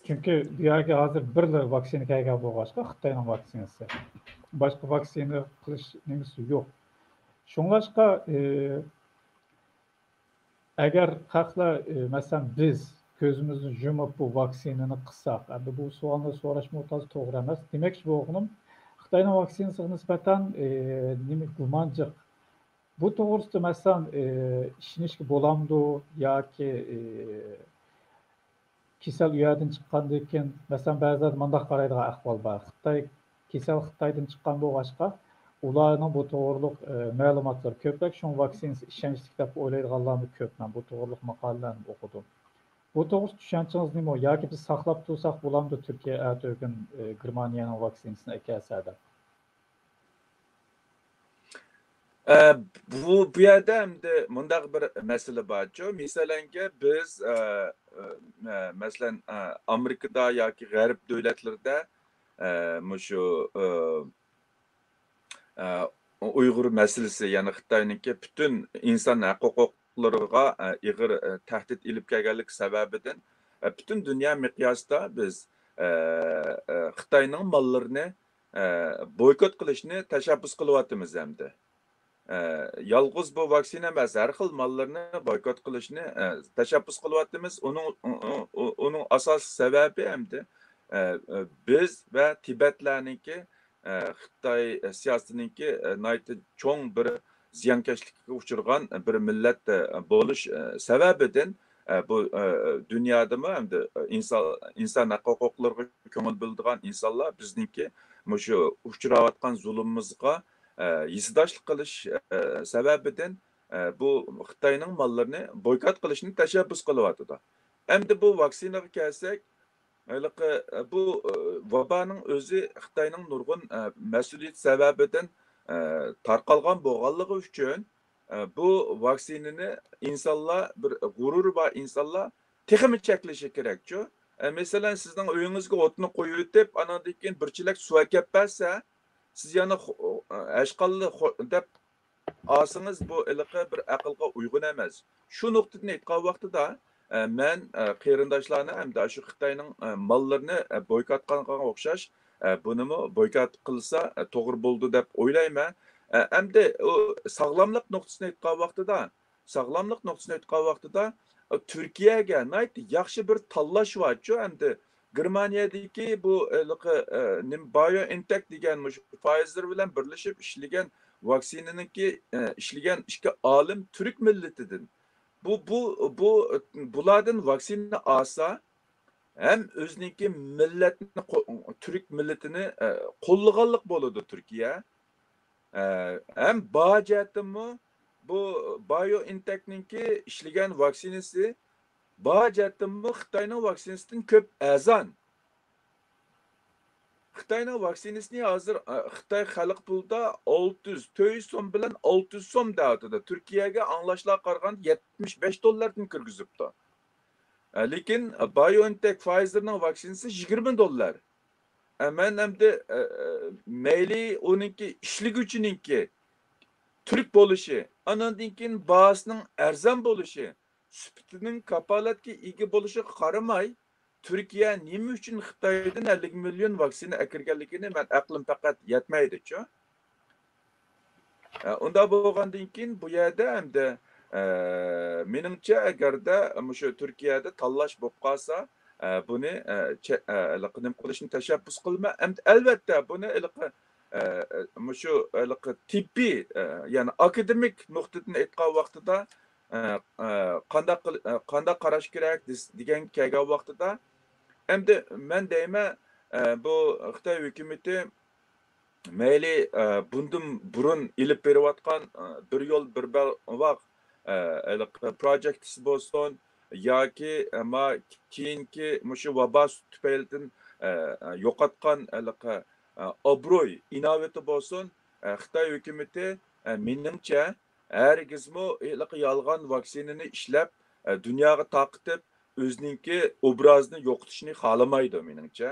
Çünkü dünyada hazır bir vaksina kelgan bo'lg'achqa Xitoyning vaksinasi. Boshqa vaksina qilish nimasi yo'q. Shunga agar xalqlar masalan biz ko'zimizni yumib bu vaksinani qilsak, endi bu savolni so'rash muhtoj to'g'ri emas. Demak, bu o'g'lim Xitoyning vaksinasiga nisbatan nima gumonjiq. Bu to'g'risida masalan ishonishga bo'lamdi yoki Kisel uyardan çıqqandan keyin masalan ba'zilar mundaq qaraydigan ahvol bor. Kisel Xitoydan chiqqan bo'lg'achqa ularning bu to'g'riliq ma'lumotlar ko'proq, shu vaksinasi ishonchli deb o'ylaydiganlarni ko'p. Men bu to'g'riliq maqolalarni o'qidim. Bu to'g'risida tushunchangiz nima? Yoki biz saqlab tursak bo'lamdi Turkiya ertaga Germaniyaning vaksinasini ekelsa deb. Bu yerda hamda mundaq bir masala borchu. Masalanki biz masalan Amerikada yoki G'arb davlatlarida shu Uyg'ur masalasi, ya'ni Xitoyningki butun inson huquqlariga ig'ir tahdid ilib kelganlik sababidan butun dunyo miqyosida biz Xitoyning mollarini boykot qilishni tashabbus qilyapmiz hamda. Yalğız bu vaksina emas, har xil mallarni boykot qilishni tashabbus qilyapmiz. Uning asos sababi hamda biz va Tibetlarniki Xitoy siyosatininki cho'ng bir ziyonkashlikka uchragan bir millat bo'lish sababidan bu dunyodami hamda inson huquqlariga ko'ngil bildigan insonlar bizningki shu uchrayotgan zulmimizga yizdoshlik qilish sababidan bu Xitoyning mollarini boykot qilishni tashabbus qilyotdi. Endi bu vaksinaga kelsak, bu vabanın özü Xitayning nurg'un mas'uliyat sababidan tarqalgan bo'lganligi uchun bu vaksinani insonlar bir g'ururi bor insonlar texmi cheklashi kerakchu. Masalan, sizning uyingizga o'tni qo'yib o'tib, anandan keyin bir chelak suv kelib bersa, siz yana ashqalli deb olsangiz bu bir aqlga uyg'un emas. Shu nuqtani aytgan vaqtida men qarindoshlarni hamda shu Xitoyning mollarini boykot qilganga o'xshash bunimi boykot qilsa to'g'ri bo'ldi deb o'ylayman. Hamda u sog'lomlik nuqtasini aytgan vaqtida Turkiyaga yaxshi bir tanlash borchu. Hamda Germaniyadagi bu BioNTech degan Pfizer bilan birlashib ishlagan vaksinaninki ishlagan ikki olim Türk millatidan. Bulardan vaksina alsa hem özünki milletini Türk milletini qo'llaganlik bo'ladi Türkiye. Hem bajatimmi bu BioNTech'ninki ishlagan vaksinasi bajatimmi Xitoyning vaksinasidan ko'p azon. Xitoyning vaksinasini hozir Xitoy xalq pulida 400 so'm bilan 600 so'm deyotdi. Turkiyaga anglashlar qaraganda $75 kirgizibdi. Lekin BioNTech Pfizer'ning vaksinasi $20. Men endi mayli uninki ishliguvchininki Türk bo'lishi, anandan keyin bahasining arzon bo'lishi, sufatining kapolatga ega bo'lishiga qaramay, Türkiye nima uchun Xitoydan 50 million vaksina akirganligini men aqlim faqat yetmaydi-chu. Unda bo'lgandan keyin bu yerda hamda meningcha agarda shu Turkiyada tanlash bo'lib qolsa, buni nim qilishni tashabbus qilma. Albatta buni shu tibbiy, ya'ni akademik nuqtadan aytgan vaqtida qanday qarash kerak degan kelgan vaqtida endi men deyman bu Xitoy hukumati mayli bundan burun ilib berayotgan bir yo'l bir vaq project bo'lsin yoki keyingi shu vabo tufaylidan yo'qotgan obro'y inovati bo'lsin, Xitoy hukumati meningcha hergizmi yolg'on vaksinani ishlab dunyoga taqitib o'zininki obrazini yo'qotishni xohlamaydi meningcha.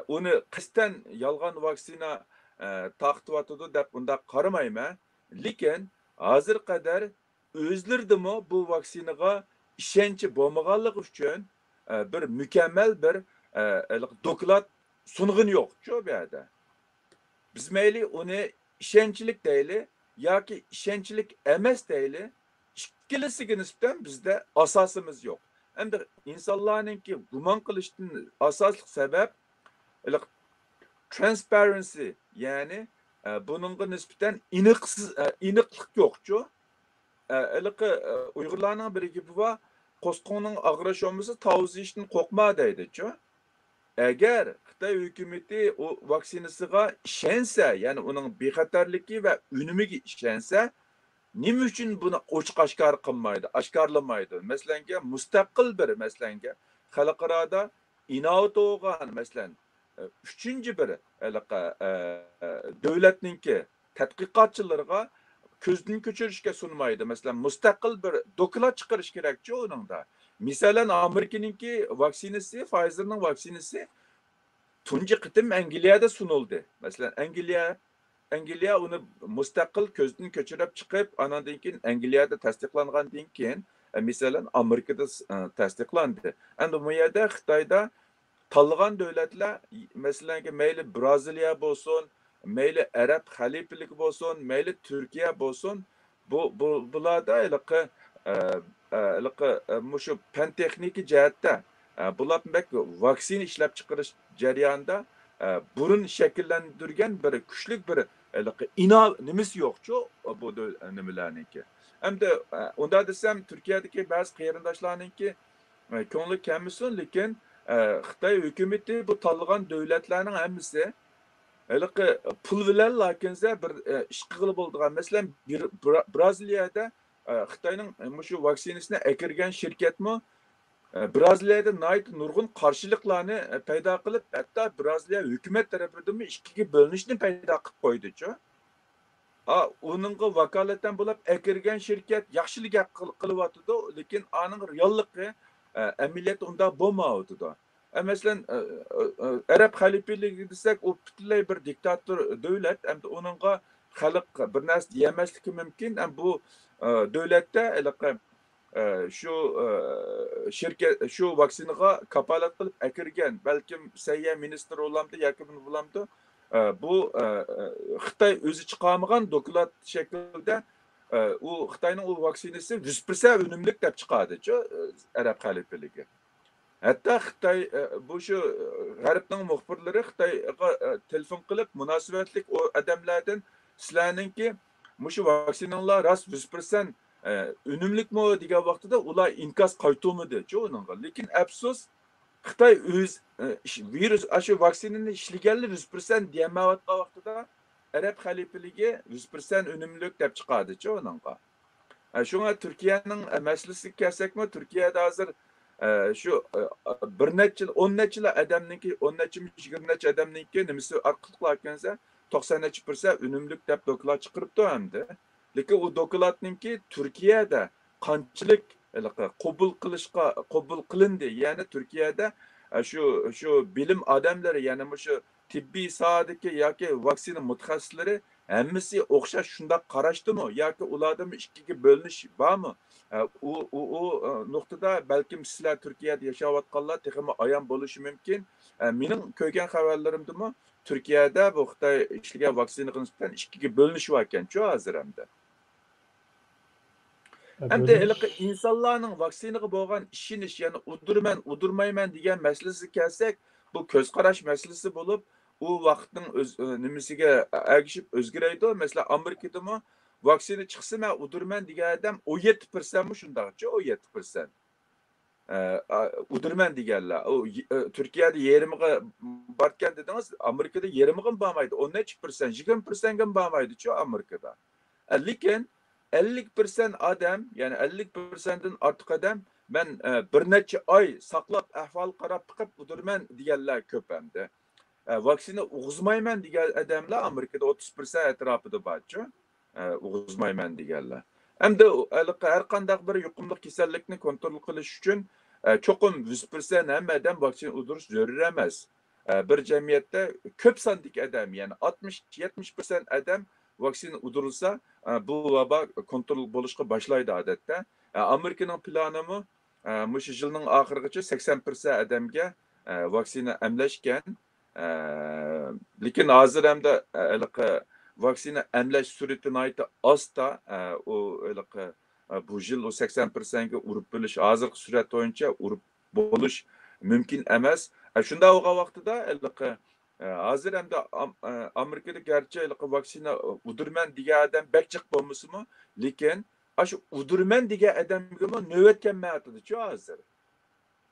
Uni qisdan yolg'on vaksina taqtivyotdi deb unda qaramayman. Lekin hozir qadar o'zlaridimi bu vaksinaga ishonchi bo'lmaganligi uchun bir mukammal bir doklad sunğun yo'q-ku bu yerda. Biz mayli uni ishonchlik deyli yoki ishonchlik emas deyli, ikkilisiga nisbatan bizda asosimiz yo'q. Endi insonlarningki gumon qilishdan asosli sabab transparency, ya'ni buningga nisbatan aniqlik yo'q-ku. Uyg'urlarning bir gapi bor, qo'sqonning ag'rashomisi tavzishdan qo'rqma deydi-ku. Agar Xitoy hukumati o vaksinasiga ishonsa, ya'ni uning bexatarligi va unumiga ishonsa, nima uchun buni ochiq oshkor qilmaydi, oshkorlamaydi? Masalan, mustaqil bir xalqaroda inovat bo'lgan, masalan, uchinchi bir davlatninki tadqiqotchilariga ko'zdan ko'chirishga sunmaydi. Masalan, mustaqil bir doklad chiqarish kerak-ku uningda. Masalan, Amerikaninki vaksinasi, Pfizer'ning vaksinasi tunji qitim Angliyada sunildi. Masalan, Angliya uni mustaqil ko'zdan ko'chirib chiqib, anandan keyin Angliyada tasdiqlangandan keyin, masalan, Amerikada tasdiqlandi. Endi bu yerda Xitoyda tanlagan davlatlar, masalan, mayli Braziliya bo'lsin, mayli Arab xalifalik bo'lsin, mayli Turkiya bo'lsin, bularda shu fan texniki jihatda bular vaksina ishlab chiqarish jarayonida burun şekillendirgen bir küçlük bir nimesi yokçu bu nimelerninki. Hem de onda desem Türkiye'deki bazı kıyırındaşlarınki ko'ngli kelmasin, lekin Xitoy hukumati bu tanlagan davlatlarning hammasi pul bilan lakinsa bir ish qilib bo'ladigan. Masalan, Braziliyada Xitoyning shu vaksinasini ekirgan shirkatmi Braziliyada nurg'un qarshiliklarni paydo qilib, hatto Braziliya hukumat tarafidan ikkiga bo'linishni paydo qilib qo'ydi-chu. Onunğa vakaleten bo'lib ekirgan shirkat yaxshilik qilyotidi, lekin aning realligi amaliyot unda bo'lmayotidi. Masalan, Arab xalifaligi desak, u butunlay bir diktator davlat, hamda onunğa xalq bir narsa diyemasligi mumkin. Bu davlatda shu shirkat shu vaksinaga kapolat qilib ekirgan, balkim sayya ministr bo'lamdi yoki bo'lamdi. Bu Xitoy o'zi chiqarmagan doklad shaklida u Xitoyning u vaksinasi 100% unumlik deb chiqadi-chu Arab xalifaligi. Hatto Xitoy bu shu g'arbning muxbirlari Xitoyga telefon qilib munosabatlik o odamlardan sizlarningki shu vaksinalar rost 100% unumlikmi degan vaqtida ular inkos qaytarmadi-chu uningga. Lekin afsus Xitoy o'z virus shu vaksinani ishlaganlar 100% deyamayotgan vaqtida Arab xalifaligi 100% unumlik deb chiqadi-chu uningga. Shunga Turkiyaning masalasiga kelsakmi, Turkiyada hozir shu bir necha 10 necha odamniki 10 necha 20 necha odamniki nimasi orqali kelsa 90% unumlik deb doklad chiqiribdi hamda. Lekin u dokladninki Turkiyada qanchalik qabul qilindi. Ya'ni Turkiyada shu bilim odamlari, ya'ni shu tibbiy sohadagi yoki vaksina mutaxassislari hammasi o'xshash shunday qarashdimi yoki ulardan ikkiga bo'linish bormi? U nuqtada balkim sizlar Turkiyada yashayotganlar texmi ayon bo'lishi mumkin. Mening ko'rgan xabarlarimdami Turkiyada bu Xitoy ishlagan vaksinaga nisbatan ikkiga bo'linishyapti ekan-chu hozir hamda. Hem de insanların vaksinaga bo'lgan ishonish, ya'ni udurmayman degan masalasiga kelsak, bu ko'z qarash masalasi bo'lib, u vaqtning o'z nimasiga ergishib o'zgaraydi. Masalan, Amerikadami vaksina chiqsa, men udurman degan odam 17% mi shundaqcha, 17%. Udurman deganlar. Turkiyada yerimiga borgan dedingiz, Amerikada yerimiga bormaydi. 10%, 20% ga bormaydi-chu Amerikada. Lekin 50% adam, yani 50%'den artık adam ben bir neçe ay saklap ahval qarab çıkıp udurman deganlar ko'p hamda. Vaksina uğuzmayman degan adamlar Amerikada 30% etrafida borchu. Uğuzmayman deganlar. Hamda har qanday bir yuqumli kasallikni kontrol qilish uchun cho'qim 100% hamma odam vaksina udirish zarur emas. Bir jamiyatda ko'p sondagi odam, ya'ni 60-70% odam vaksina udurilsa bu vaba kontrol bo'lishga boshlaydi odatda. Amerikaning planimi shu yilning oxirigacha 80% odamga vaksina emlashgan. Lekin hozir hamda vaksina emlash sur'ati nihoyatda asta, bu yil o 80% ga urib bo'lish hozirgi surat bo'yicha urib bo'lish mumkin emas. Shunda o'g'a vaqtida hozir hamda Amerikada garchi vaksina udurman degan odam bakchiq bo'lmasimi, lekin shu udurman degan odamga navbat kelmayapti-chu hozir.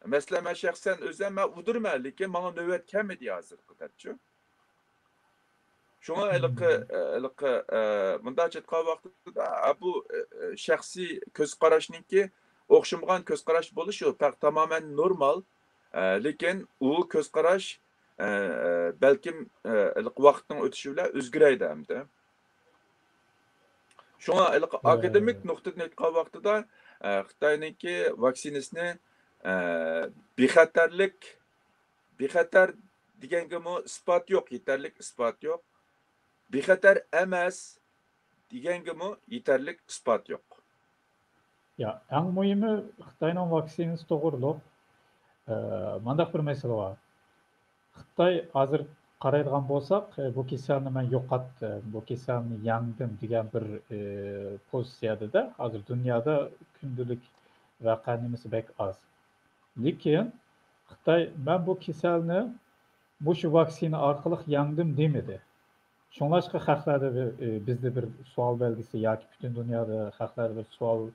Masalan, men shaxsan o'zim udurman, lekin menga navbat kelmadi hozir qadar-chu. Shunga bunday aytgan vaqtida bu shaxsiy ko'z qarashninki o'xshamagan ko'z qarash bo'lishi tamoman normal, lekin u ko'z qarash belkim vaqtning o'tishi bilan o'zgaraydi hamda. Shunga akademik nuqtadan aytgan vaqtida Xitoyningki vaksinasini bexatar deganga isbot yo'q, yetarli isbot yo'q. Bexatar emas deganga yetarli isbot yo'q. Ya, eng muhimi Xitoyning vaksinasi to'g'riliq. Manda bir mesele var. Xitoy hozir qaraydigan bo'lsak, bu kasalni men yo'qotdim, bu kasalni yengdim degan bir pozitsiyada hozir dunyoda kundalik vaqa nimasi bek oz. Lekin Xitoy men bu kasalni bu şu vaksina arkalık yandım demedi. Şoňlaşky haklarda bizde bir sual belgisi yoki bütün dünyada haklarda bir sual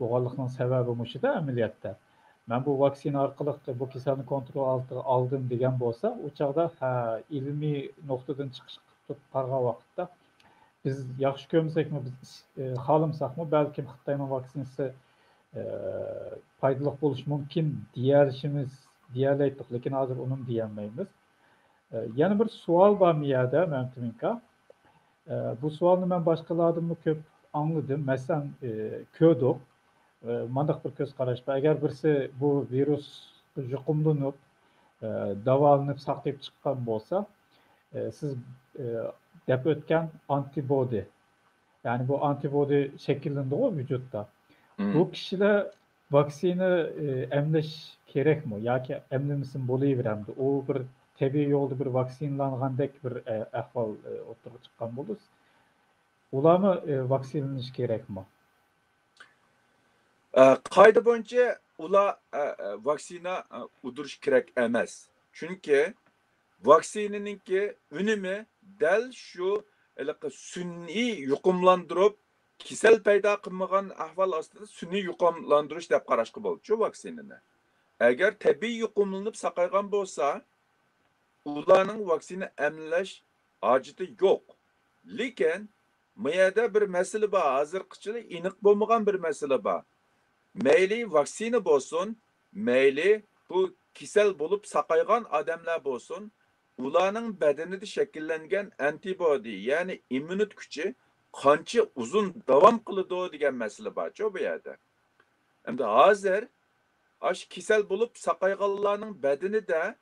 boğanlygynyň sebebi muşu da ameliyatda. Ben bu vaksina arkalyk bu kiselini kontrol altına aldım degen bolsa, o çağda ha ilmi noktadan çıkış tutup bargan wagtda biz ýaxşy kömsekmi, biz halymsakmy belki Hytaýnyň vaksinasi faydalı boluş mümkin diýerleýdik, lekin hazır onu diýenmeýiz. Yana bir sual bar miyada Memtiminka. Bu sualını ben başkalardan mı köp anladım. Mesela ködok, mandak bir köz qaraşpa. Eğer birisi bu virüs yuqumlanıp, davalanıp saqlayıp çıkkan bolsa, siz dep ötken antibody, yani bu antibody şekillinde o vücutta. Bu kişiler vaksini emleş gerek mi? Yaki emlemesin bolayıveremdi. O bir tabii yolda bir vaksinlangandek bir ahval ortaya çıkan bolus. Ulama vaksinlaniş gerek mi? Qayda boyunca ula vaksina uduruş gerek emas. Çünkü vaksininki önümi del şu sünni yuqumlandırıp kisel payda qılmagan ahval aslında sünni yuqumlandırış dep qaraşqı boldu şu vaksinini. Eğer tabii yuqumlanıp saqaygan bolsa, ularning vaksina emlash hojati yo'q. Lekin bu yerda bir masala bor, hozirgacha aniq bo'lmagan bir masala bor. Mayli vaksina bo'lsin, mayli bu kasal bo'lib saqaygan odamlar bo'lsin, ularning badanida shakllangan antibody, ya'ni immunit kuchi qancha uzun davom qiladi degan masala bor-ku bu yerda. Endi hozir aş kasal bo'lib saqayganlarning badanida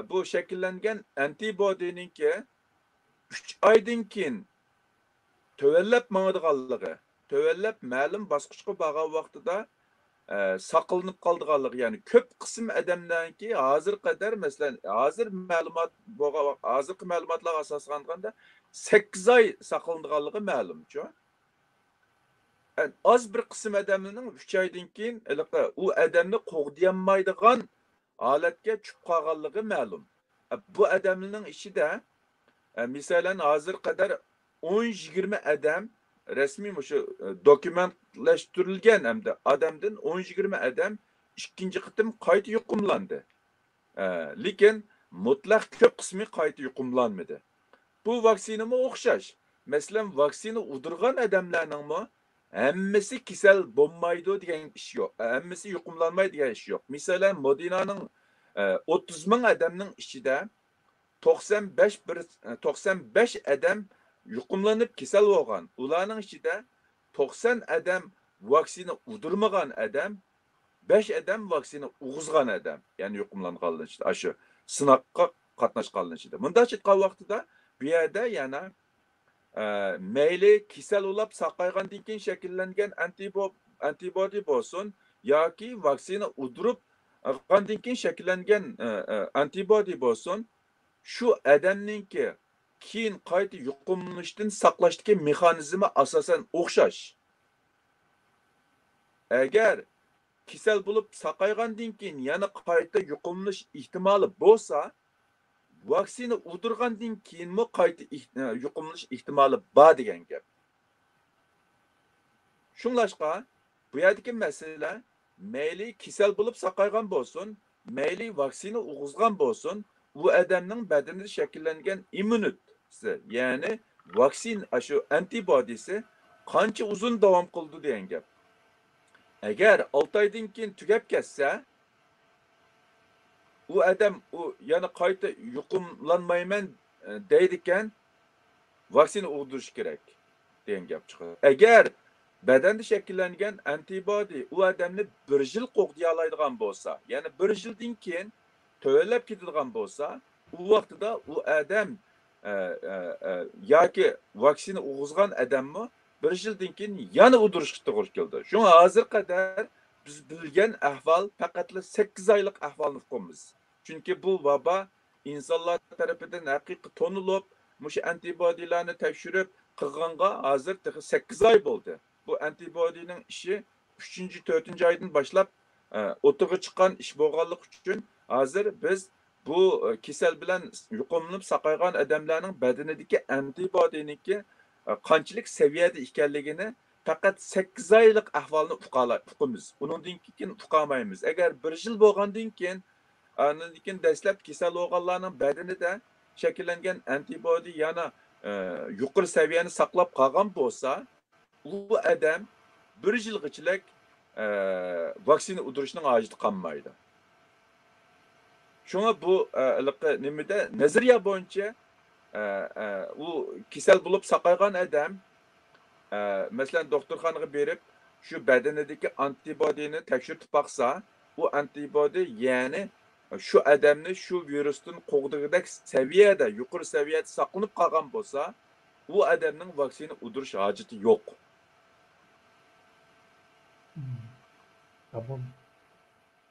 bu şekillengen antibody'ninki 3 aydan keyin tövellep maňydyganlygy, tövellep ma'lum basqyçga bargan wagtida saqlanıp kaldyganlygy, yani köp kısım adamlarınki hazır kadar mesela hazır hazırkı malumatlara asaslanğanda 8 ay saqlandyganlygy ma'lum-çu. Yani az bir kısım adamlarning 3 aydan keyin o adamni qoğdayanmaydygan aletke çüp qalğanlygy ma'lum. Bu adamların işi de misalen hazır kadar 10-20 adam resmi şu dokümentleştirilgen hem de adamdan 10-20 adam ikinci kıtım qayta yuqumlandı. Lekin mutlak köp kısmı qayta yuqumlanmadı. Bu vaksina mı oxşaş? Mesela vaksina udurgan adamlarning mı hemmesi kisel bolmaydı degan iş yok. Hemmesi yuqumlanmaydı degan iş yok. Misalen Modina'nın 30 bin adamның içinde 95 adam yuqumlanıp kisel olgan. Ularning içinde 90 adam vaksina udurmagan adam, 5 adam vaksina uğuzgan adam. Yani yuqumlanganlar işte aşı sınaqqa qatnaşqanlar içinde. Munda çıqqan vaqtida bu yerda yana meyli kisel olap saqaygandan keyin şekillengen antibody bolsun yoki vaksina udurup qandan keyin şekillengen antibody bolsun şu adamninki keyin qayta yuqumlanishdan saqlashdagi mexanizmi asosan o'xshash. Agar kisel bo'lib saqaygandan keyin yana qayta yuqumlanish ehtimoli bo'lsa, vaksina udurgandan keyinmi qayta yuqumlanish ehtimoli bor degan gap. Şunlaşqa bu yerdagi masala mayli kisel bo'lib saqaygan bo'lsin, mayli vaksina uğuzgan bo'lsin, bu adamning badanida shakllangan immunitesi, yani vaksin şu antibodysi qancha uzun davom qildi degan gap. Agar 6 oydan keyin tugab ketsa, u adam yana qayta yuqumlanmayman deydikan, vaksina uğdirish kerak degan gap chiqadi. Agar badanda shakllangan antibody u adamni 1 yil qo'g'diya oladigan bo'lsa, ya'ni 1 yildan keyin tövellep ketadigan bo'lsa, u vaqtida u adam yoki vaksina uğuzgan adammi 1 yildan keyin yana udurishga to'g'ri keldi. Şuna hozir qadar biz bilgan ahvol faqatla 8 oylik ahvolni qilamiz. Chunki bu vaba insonlar tarafidan haqiqiy tonilib, mush antibodylarni tekshirib qilganga hozir 8 oy bo'ldi. Bu antibodyning ishi 3-4 oydan boshlab o'tirg'i chiqqan ish bo'lganligi uchun hozir biz bu kasal bilan yuqumlanib saqaygan odamlarning badanidagi antibodiniki qanchalik saviyada ekanligini faqat 8 oylik ahvolni uqamiz. Undan keyin uqamaymiz. Agar 1 yil bo'lgandan keyin andan keyin dastlab kasal bo'lganlarning badanida shakllangan antibodi yana yuqori saviyani saqlab qolgan bo'lsa, u odam 1 yilgacha vaksina udurishning hojati qolmaydi. Şuna bu nimede nazariya boyunca u kasal bulup saqaygan adam mesela doktorxonaga berip şu bedenideki antibodini tekshirib baksa, bu antibodi yani şu adamni şu virusdan qo'g'digidek seviyede, yuqori seviyede saqlanib qolgan bo'lsa, u adamning vaksina udirish hojati yo'q.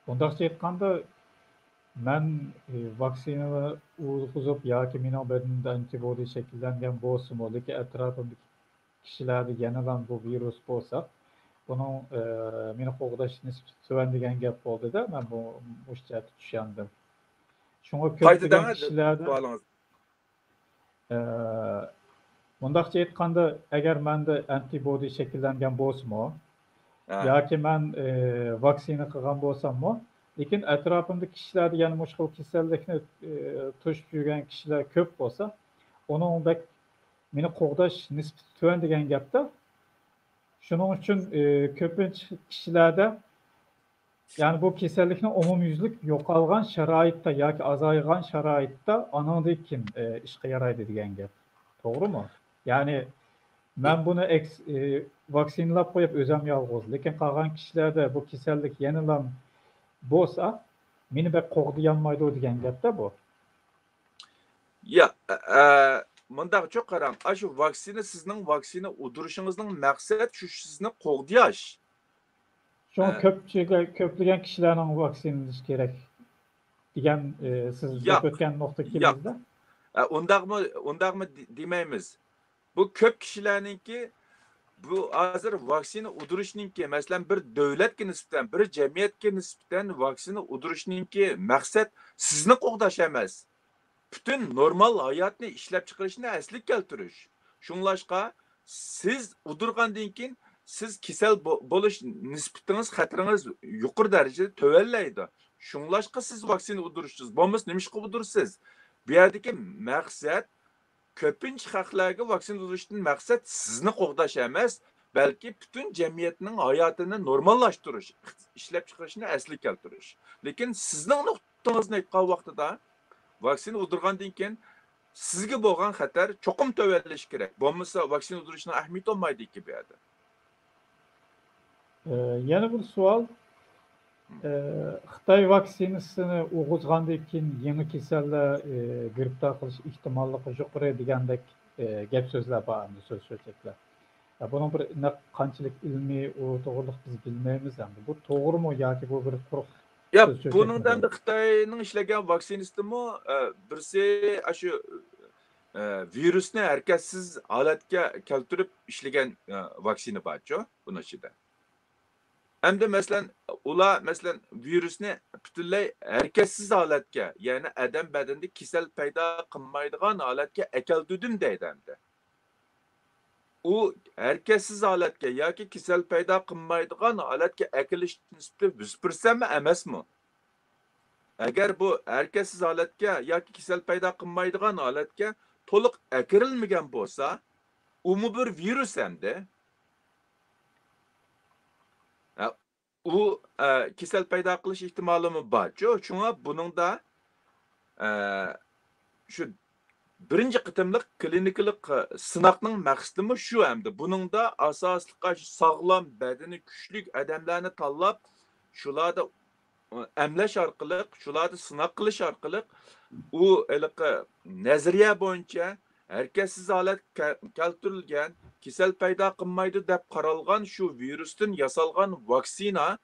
Bundaqcha aytganda ben vaksinani urg'izib yoki mening badanimda antibodi shakllangan bo'lsin, lekin atrofimdagi kişilerde yenilen bu virus bo'lsa, bunun meni qo'g'dash nisbati tuvan degan gap bo'ldi-da, men bu jihatda tushundim. Shunga ko'plagan kishilarda bundaqcha aytganda, agar menda antibodi shakllangan bo'lsa-mo, yoki men vaksina qilgan bo'lsam-mo, lekin atrofimdagi kişilerde yani mushkul kasallikni tushib yurgan kishilar ko'p bo'lsa, onun meni qo'g'dash nisbati tuvan degan gapda. Shuning uchun ko'pincha kishilarda yani bu kasallikni umumyuzlik yo'qolgan sharoitda yoki azaygan sharoitda anandan keyin ishga yaraydi degan gap. To'g'rimi? Ya'ni men buni vaksinalab qo'yib o'zim yolg'iz, lekin qolgan kishilarda bu kasallik yenilam bo'lsa, meni bek qo'g'diyolmaydi degan gapda bu. Ya, Mundaq çok qarang, şu vaksina sizning vaksina udurishingizning maqsad shu sizni qo'g'diyash. Şu ko'plagan kishilarning vaksinalash kerak degan siz o'tgan nokta keldingizda. Undaqmi demaymiz. Bu ko'p kishilarningki bu hozir vaksina udurishninki, masalan bir davlatga nisbatan, bir jamiyatga nisbatan vaksina udurishninki maqsad sizni qo'g'dash emas. Bütün normal hayatını işlep çıkarışını eslik keltiriş. Şunlaşqa siz udurgandan keyin siz kasal bo'lish nisbatiniz xatarınız yuqori darajada tövellaydi. Şunlaşqa siz vaksina udurishsiz. Bo'lmasa nima qilib udursiz? Bu yerdagi maqsad ko'pincha xalqlarga vaksina udurishdan maqsad sizni qo'g'dash emas, balki bütün jamiyatning hayotini normallashtirish, ishlab chiqarishni eslik keltirish. Lekin sizning nuqtangizni aytgan vaqtida vaksina udurgandan keyin sizga bo'lgan xatar cho'qim tövəlləş kerak. Bo'lmasa vaksina udurishning ahamiyati olmaydi bu yerda. Yana bir savol. Xitoy vaksinasini urg'izgandan keyin yangi kasallar giribdor qilish ehtimolligi yuqori degandek gap so'zlar bor, so'z so'zaklar. Bunun bir qanchalik ilmiy to'g'riliq biz bilmaymiz endi. Bu to'g'rimi yoki bu bir quruq? Ya bundan da Xitoyning ishlagan vaksinasimi birsi shu virusni harakatsiz holatga keltirib ishlagan vaksina borchu buni ichida. Hamda masalan ular masalan virusni butunlay harakatsiz holatga, ya'ni odam badanida kasal paydo qilmaydigan holatga akeltirdim deydi hamda. U harakatsiz holatga yoki kasal paydo qilmaydigan holatga akilish nisbati 100% emasmi? Agar bu harakatsiz holatga yoki kasal paydo qilmaydigan holatga to'liq akirilmagan bo'lsa, u bir virus hamda. U kasal paydo qilish ehtimolimi borchu. Shunga buningda shu birinci qitimliq kliniklik sınaqning maqsadi shu hamda. Buningda asosliqa sog'lom badani kuchli odamlarni tanlab, shularda emlash orqali, shularda sınaq qilish orqali u nazariya bo'yicha harakatsiz holat keltirilgan, kasal paydo qilmaydi deb qaralgan shu virusdan yasalgan vaksina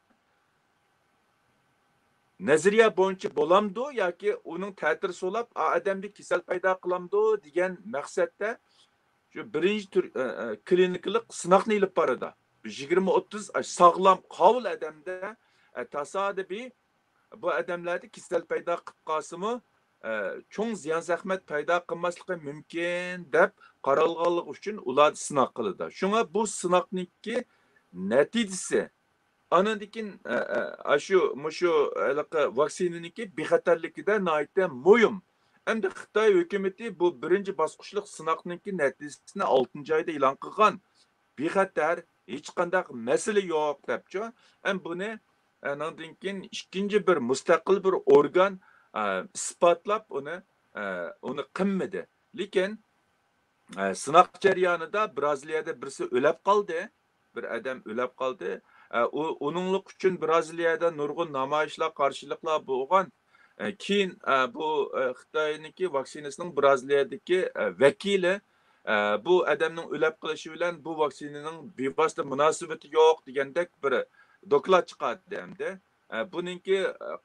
nazariya bo'yicha bo'lamdi yoki uning ta'siri solab odamga kasal paydo qilamdi degan maqsadda shu birinchi tur kliniklik sinoqni ilib boradi. 20-30 sog'lom qovul odamda tasodifiy bu odamlarda kasal paydo qilib qolsimi cho'ng ziyon zahmat paydo qilmasligi mumkin deb qaralganligi uchun ular sinoq qiladi. Shunga bu sinoqniki natijasi anandikin mushu vaksinaniki bexatarligida nihoyatda muhim. Endi Xitoy hukumati bu birinchi bosqichlik sinoqniki natijasini 6-oyda e'lon qilgan. Bexatar, hech qanday masala yo'q debchi. Buni anandan keyin ikkinchi bir mustaqil bir organ isbotlab uni qilmadi. Lekin sinoq jarayonida Braziliyada birisi o'lib qoldi. Bir odam o'lib qoldi. Onunluk uchun Braziliyada nurg'un namoyishlar, qarshiliklar bo'lgan. Keyin bu Xitoyniki vaksinasining Braziliyadagi vakili bu odamning o'lib qolishi bilan bu vaksinaning bevosita munosabati yo'q degandek bir doklad chiqardi hamda buningki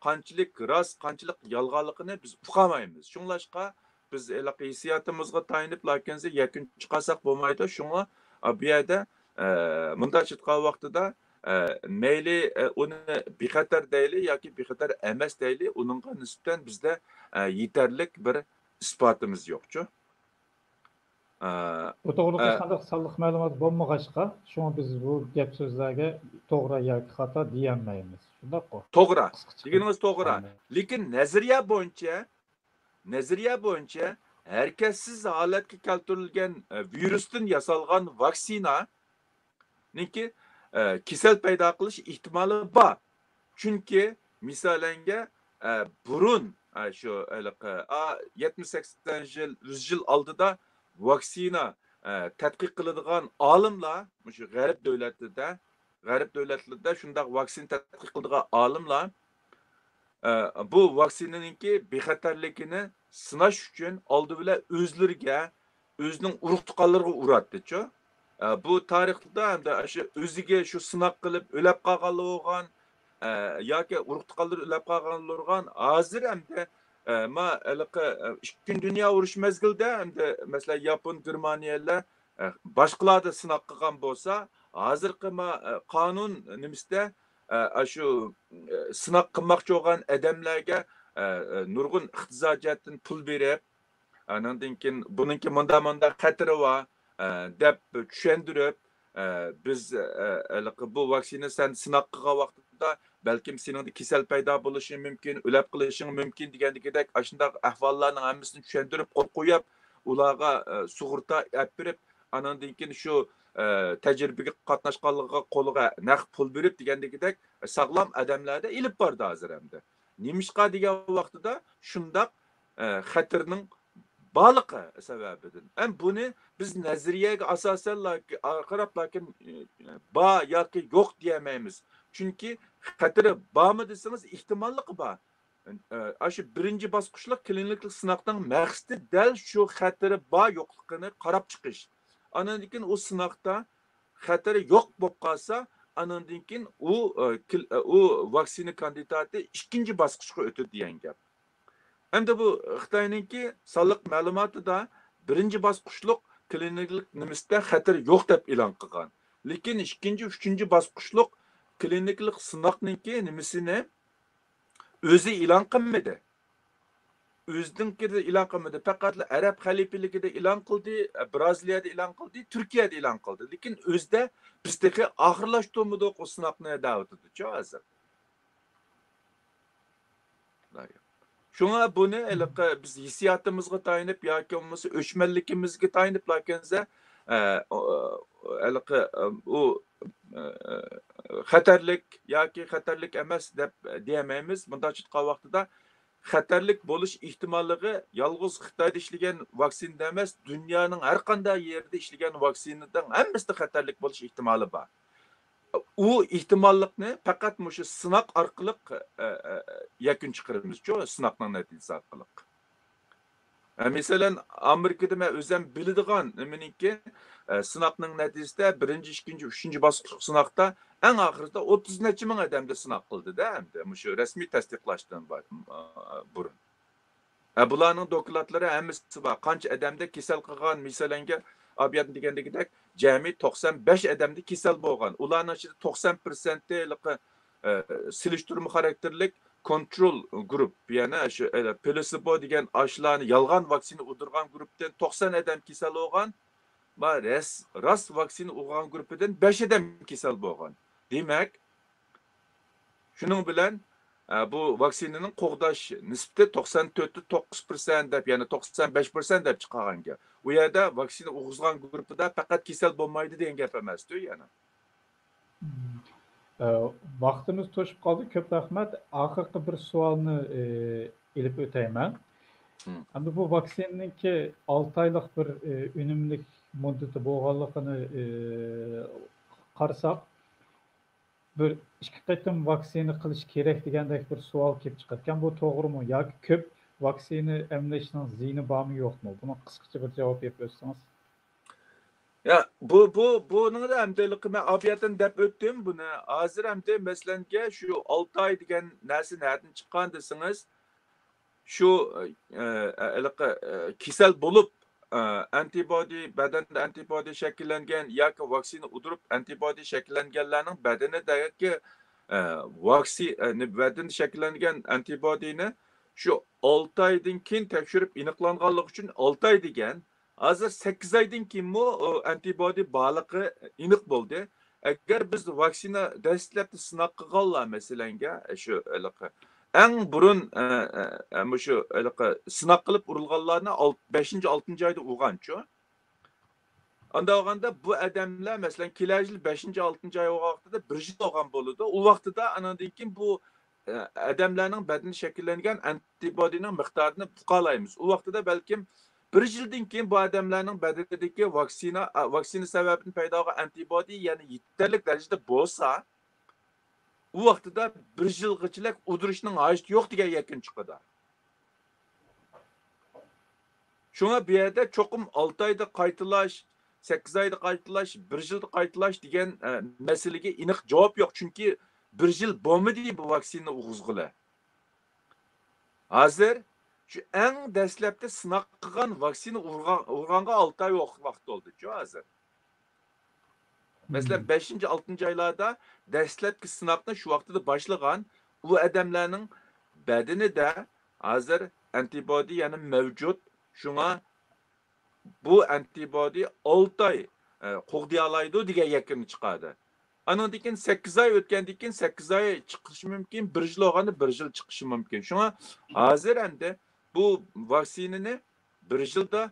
qanchalik rost, qanchalik yolg'onligini biz uqamaymiz. Shunglashqa biz hissiyotimizga tayinib, lakin yakun chiqarsak bo'lmaydi. Shunga bu yerda bunda chiqqan vaqtida mayli uni bexatar deyli yoki bexatar emas deyli, uningga nisbatan bizda yetarlik bir isbotimiz yo'qchu. Bu to'g'rida hech qanday sonliq ma'lumot bo'lmag'achqa, shunga biz bu gap so'zlarga to'g'ri yoki xato deyolmaymiz. Shundaqmi? To'g'ri. Deganingiz to'g'ri. Lekin nazariya bo'yicha harakatsiz holatga keltirilgan virusdan yasalgan vaksina niki kasal paydo qilish ehtimoli bor. Chunki misolanga burun shu 70-80 yil oldida vaksina tadqiq qiladigan olimlar, shu g'arb davlatlarida shunday vaksina tadqiq qiladigan olimlar bu vaksinaningki bexatarligini sinash uchun oldi bilan o'zlariga, o'zining urug' tuqqanlariga uratdi-chu. Bu tarixda hamda shu o'ziga shu sinoq qilib o'lib qolganlar bo'lgan yoki urug' tuqqanlar o'lib qolganlar bo'lgan. Hozir hamda Ikkinchi Dünya urush mezgilida hamda masalan Yapon, Germaniyalar boshqalarda sinoq qilgan bo'lsa, hozirgi qonun nimasida shu sinoq qilmoqchi bo'lgan odamlarga nurg'un iqtisodiyotdan pul berib, andan keyin buningki munda xatiri bor deb tushundirib, biz bu vaksina sen sinoq qilgan vaqtida balkim sening kasal paydo bo'lishi mumkin, o'lib qolishing mumkin degandek shunday ahvollarning hammasini tushuntirib qo'yib, ularga sug'urta berib, andan keyin shu tajribaga qatnashganligiga qo'liga naqd pul berib degandek sog'lom odamlarda ilib bordi hozir hamda. Nimishqa degan vaqtida shunday xatarning borligi sababidan. Buni biz nazariyaga asosan qarab, lakin ba yoki yo'q deyamaymiz. Chunki xatiri bormi desangiz ehtimolligi bor. Shu birinchi bosqichlik klinik sinoqning maqsadi dal shu xatiri bor yo'qligini qarab chiqish. Andan keyin u sinoqda xatiri yo'q bo'lib qolsa, andan keyin u vaksina kandidati ikkinchi bosqichga o'tadi degan gap. Endi bu Xitoyningki sonliq ma'lumotida birinchi bosqichlik klinik nimasida xatir yo'q deb e'lon qilgan. Lekin ikkinchi, uchinchi bosqichlik kliniklik sinoqningki nimasini o'zi e'lon qilmadi. O'zinkida e'lon qilmadi. Faqat Arab xalifaligida e'lon qildi, Braziliyada e'lon qildi, Turkiyada e'lon qildi. Lekin o'zida bizdagi oxirlashtirmadik o sinoqni davatidicha hozir. Şuna bunu biz hissiyotimizga tayinib yoki bo'lmasa o'chmanligimizga tayinib lakinsa u xatarlik yoki xatarlik emas deb deyamaymiz. Bunda chiqqan vaqtida xatarlik bo'lish ehtimolligi yolg'iz Xitoyda ishlagan vaksinada emas, dunyoning har qanday yerda ishlagan vaksinadan hammasida xatarlik bo'lish ehtimoli bor. U ehtimollikni faqat shu sinoq orqali yakun chiqaramiz-ku, sinoqning natijasi orqali. Masalan, Amerikada men o'zim biladigan nimaniki sinoqning natijasida birinchi, ikkinchi, uchinchi bosqich sinoqda eng oxirida 30 necha ming odamda sinoq qildi-da, hamda shu rasmiy tasdiqlashdan burun. Bularning dokladlari hammasi bor. Qancha odamda kasal qilgan, misolanga abiyat degandek jami 95 odamda kasal bo'lgan. Ularning ichida 90%lik silishtirma xarakterlik kontrol grup, yani şu placebo degan aşılarını yalgan vaksini udurgan gruptan 90 adam kesel olgan, va rast vaksini udurgan grupidan 5 adam kesel bolgan. Demek, şunun bilen bu vaksinin qoğdaş nisbeti 94-9% dep, yani 95% dep çıqargan gap. U yerda vaksina uğuzgan grupida faqat kesel bolmaydı degan gap emasdi yani. Vaktimiz to'shib qoldi. Ko'p rahmat. Oxirgi bir savolni ilib o'tayman. Endi bu vaksinaninki 6 oylik bir unumlik muddati bo'lganligini qarasak, bir 2 qatim vaksina qilish kerak degandek bir savol kelib chiqarkan. Bu to'g'rimi yoki ko'p vaksina emlashning ziyni bormi yo'qmi? Buni qisqacha bir javob berib o'tsangiz. Ya bunun da emdelikime abiyetten dep öttüm bunu. Hazır emde meslenke şu 6 ay degen nersi nereden çıkan desiniz. Şu kisel bulup antibody bedende antibody şekillengen ya ki vaksini udurup antibody şekillengenlerinin bedene dayak ki bedende şekillengen antibodyni şu 6 aydan keyin tekşürüp iniqlanganlık için 6 ay degen hazır 8 aydan keyin bu antibody bağlıqı iniq boldu. Eğer biz vaksina dastlabki sınaq qilganlar meselenge şu en burun şu sınaq qilib urilganlarni 5-6 ayda urganchu. Anda olganda bu adamlar mesela kelajil 5-6 ay vaqtida 1 yil olgan bo'ladi. U vaqtida anandan keyin bu adamlarning badani shakllangan antibodyning miqdorini puqalaymiz. U vaqtida balkim 1 yildan keyin bu adamlarning badanidagi vaksina sababini paydo bo'lgan antibody yani yetarlik darajada bo'lsa, u vaqtida 1 yilgacha udurishning hojati yo'q degan yakun chiqadi. Şuna bir yerde çokum 6 ayda qaytalash, 8 ayda qaytalash, 1 yilda qaytalash degan meseleге aniq javob yo'q. Chunki 1 yil bo'lmadi bu vaksina urg'izg'ili. Hozir şu eng dastlabda sınaq qilgan vaksina urg'anga 6 ay vaqt oldi-ku hozir. Mesela 5-6 aylarda dastlabki sınaqni şu vaqtida boshlagan u adamlarning badanida hozir antibody yani mavjud. Şuna bu antibody 6 ay qo'g'diyalaydi degan yakun chiqadi. Andan keyin 8 ay o'tgandan keyin 8 ay chiqishi mumkin, 1 yil olganda 1 yil chiqishi mumkin. Shunga hozir endi bu vaksinani 1 yilda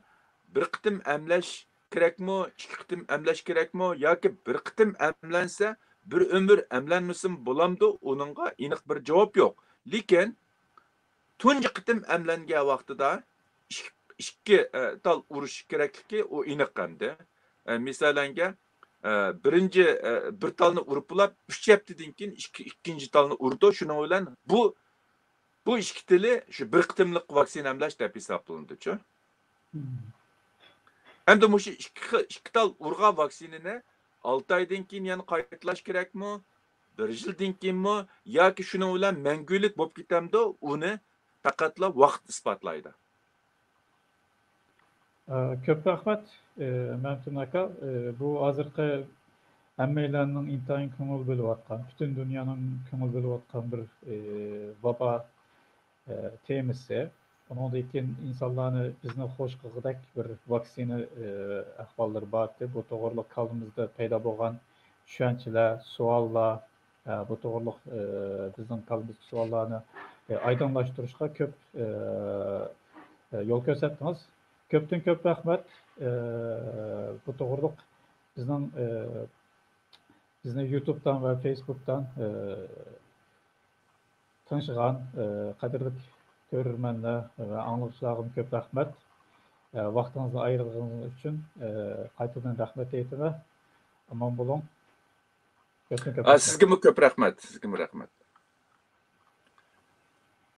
bir qitim emlash kerakmi, 2 qitim emlash kerakmi yoki bir qitim emlansa bir umr emlanmasin bo'lamdi, uningga aniq bir javob yo'q. Lekin tunji qitim emlangan vaqtida 2 tal urush kerakligi o aniq endi. Misalanga birinchi bir talni urib bo'lib 3 haftadan keyin ikkinchi talni urdi. Shuning bilan bu ikki tili shu bir qitimliq vaksina emlash deb hisoblanadi-ku. Endi bu ikki tal urgan vaksinani 6 oydan keyin yana qaytalash kerakmi? 1 yildan keyinmi yoki shuning bilan mangulik bo'lib ketamdi? Uni faqatla vaqt isbotlaydi. Ko'p rahmat Mamtun aka. Bu hozirgi hammalarning intayin ko'ngil bo'layotgan, butun dunyoning ko'ngil bo'layotgan bir vabo temasi. Ondan keyin insonlarni bizni xo'sh qilg'idek bir vaksina ahvollari bordi. Bu to'g'riliq qalbimizda paydo bo'lgan tushunchalar, savollar, bu to'g'riliq bizning qalbimizda savollarni aydınlaştırışga ko'p yo'l ko'rsatdingiz. Köpten köp rahmet. Bu to'g'riliq bizni YouTube'dan ve Facebook'dan tanışgan qadrli ko'rurmanlar ve anlıqçılarım köp rahmet. Vaqtınızı ayırdığınız için qaytadan rahmet aytaman. Aman bo'ling. Sizga köp rahmet.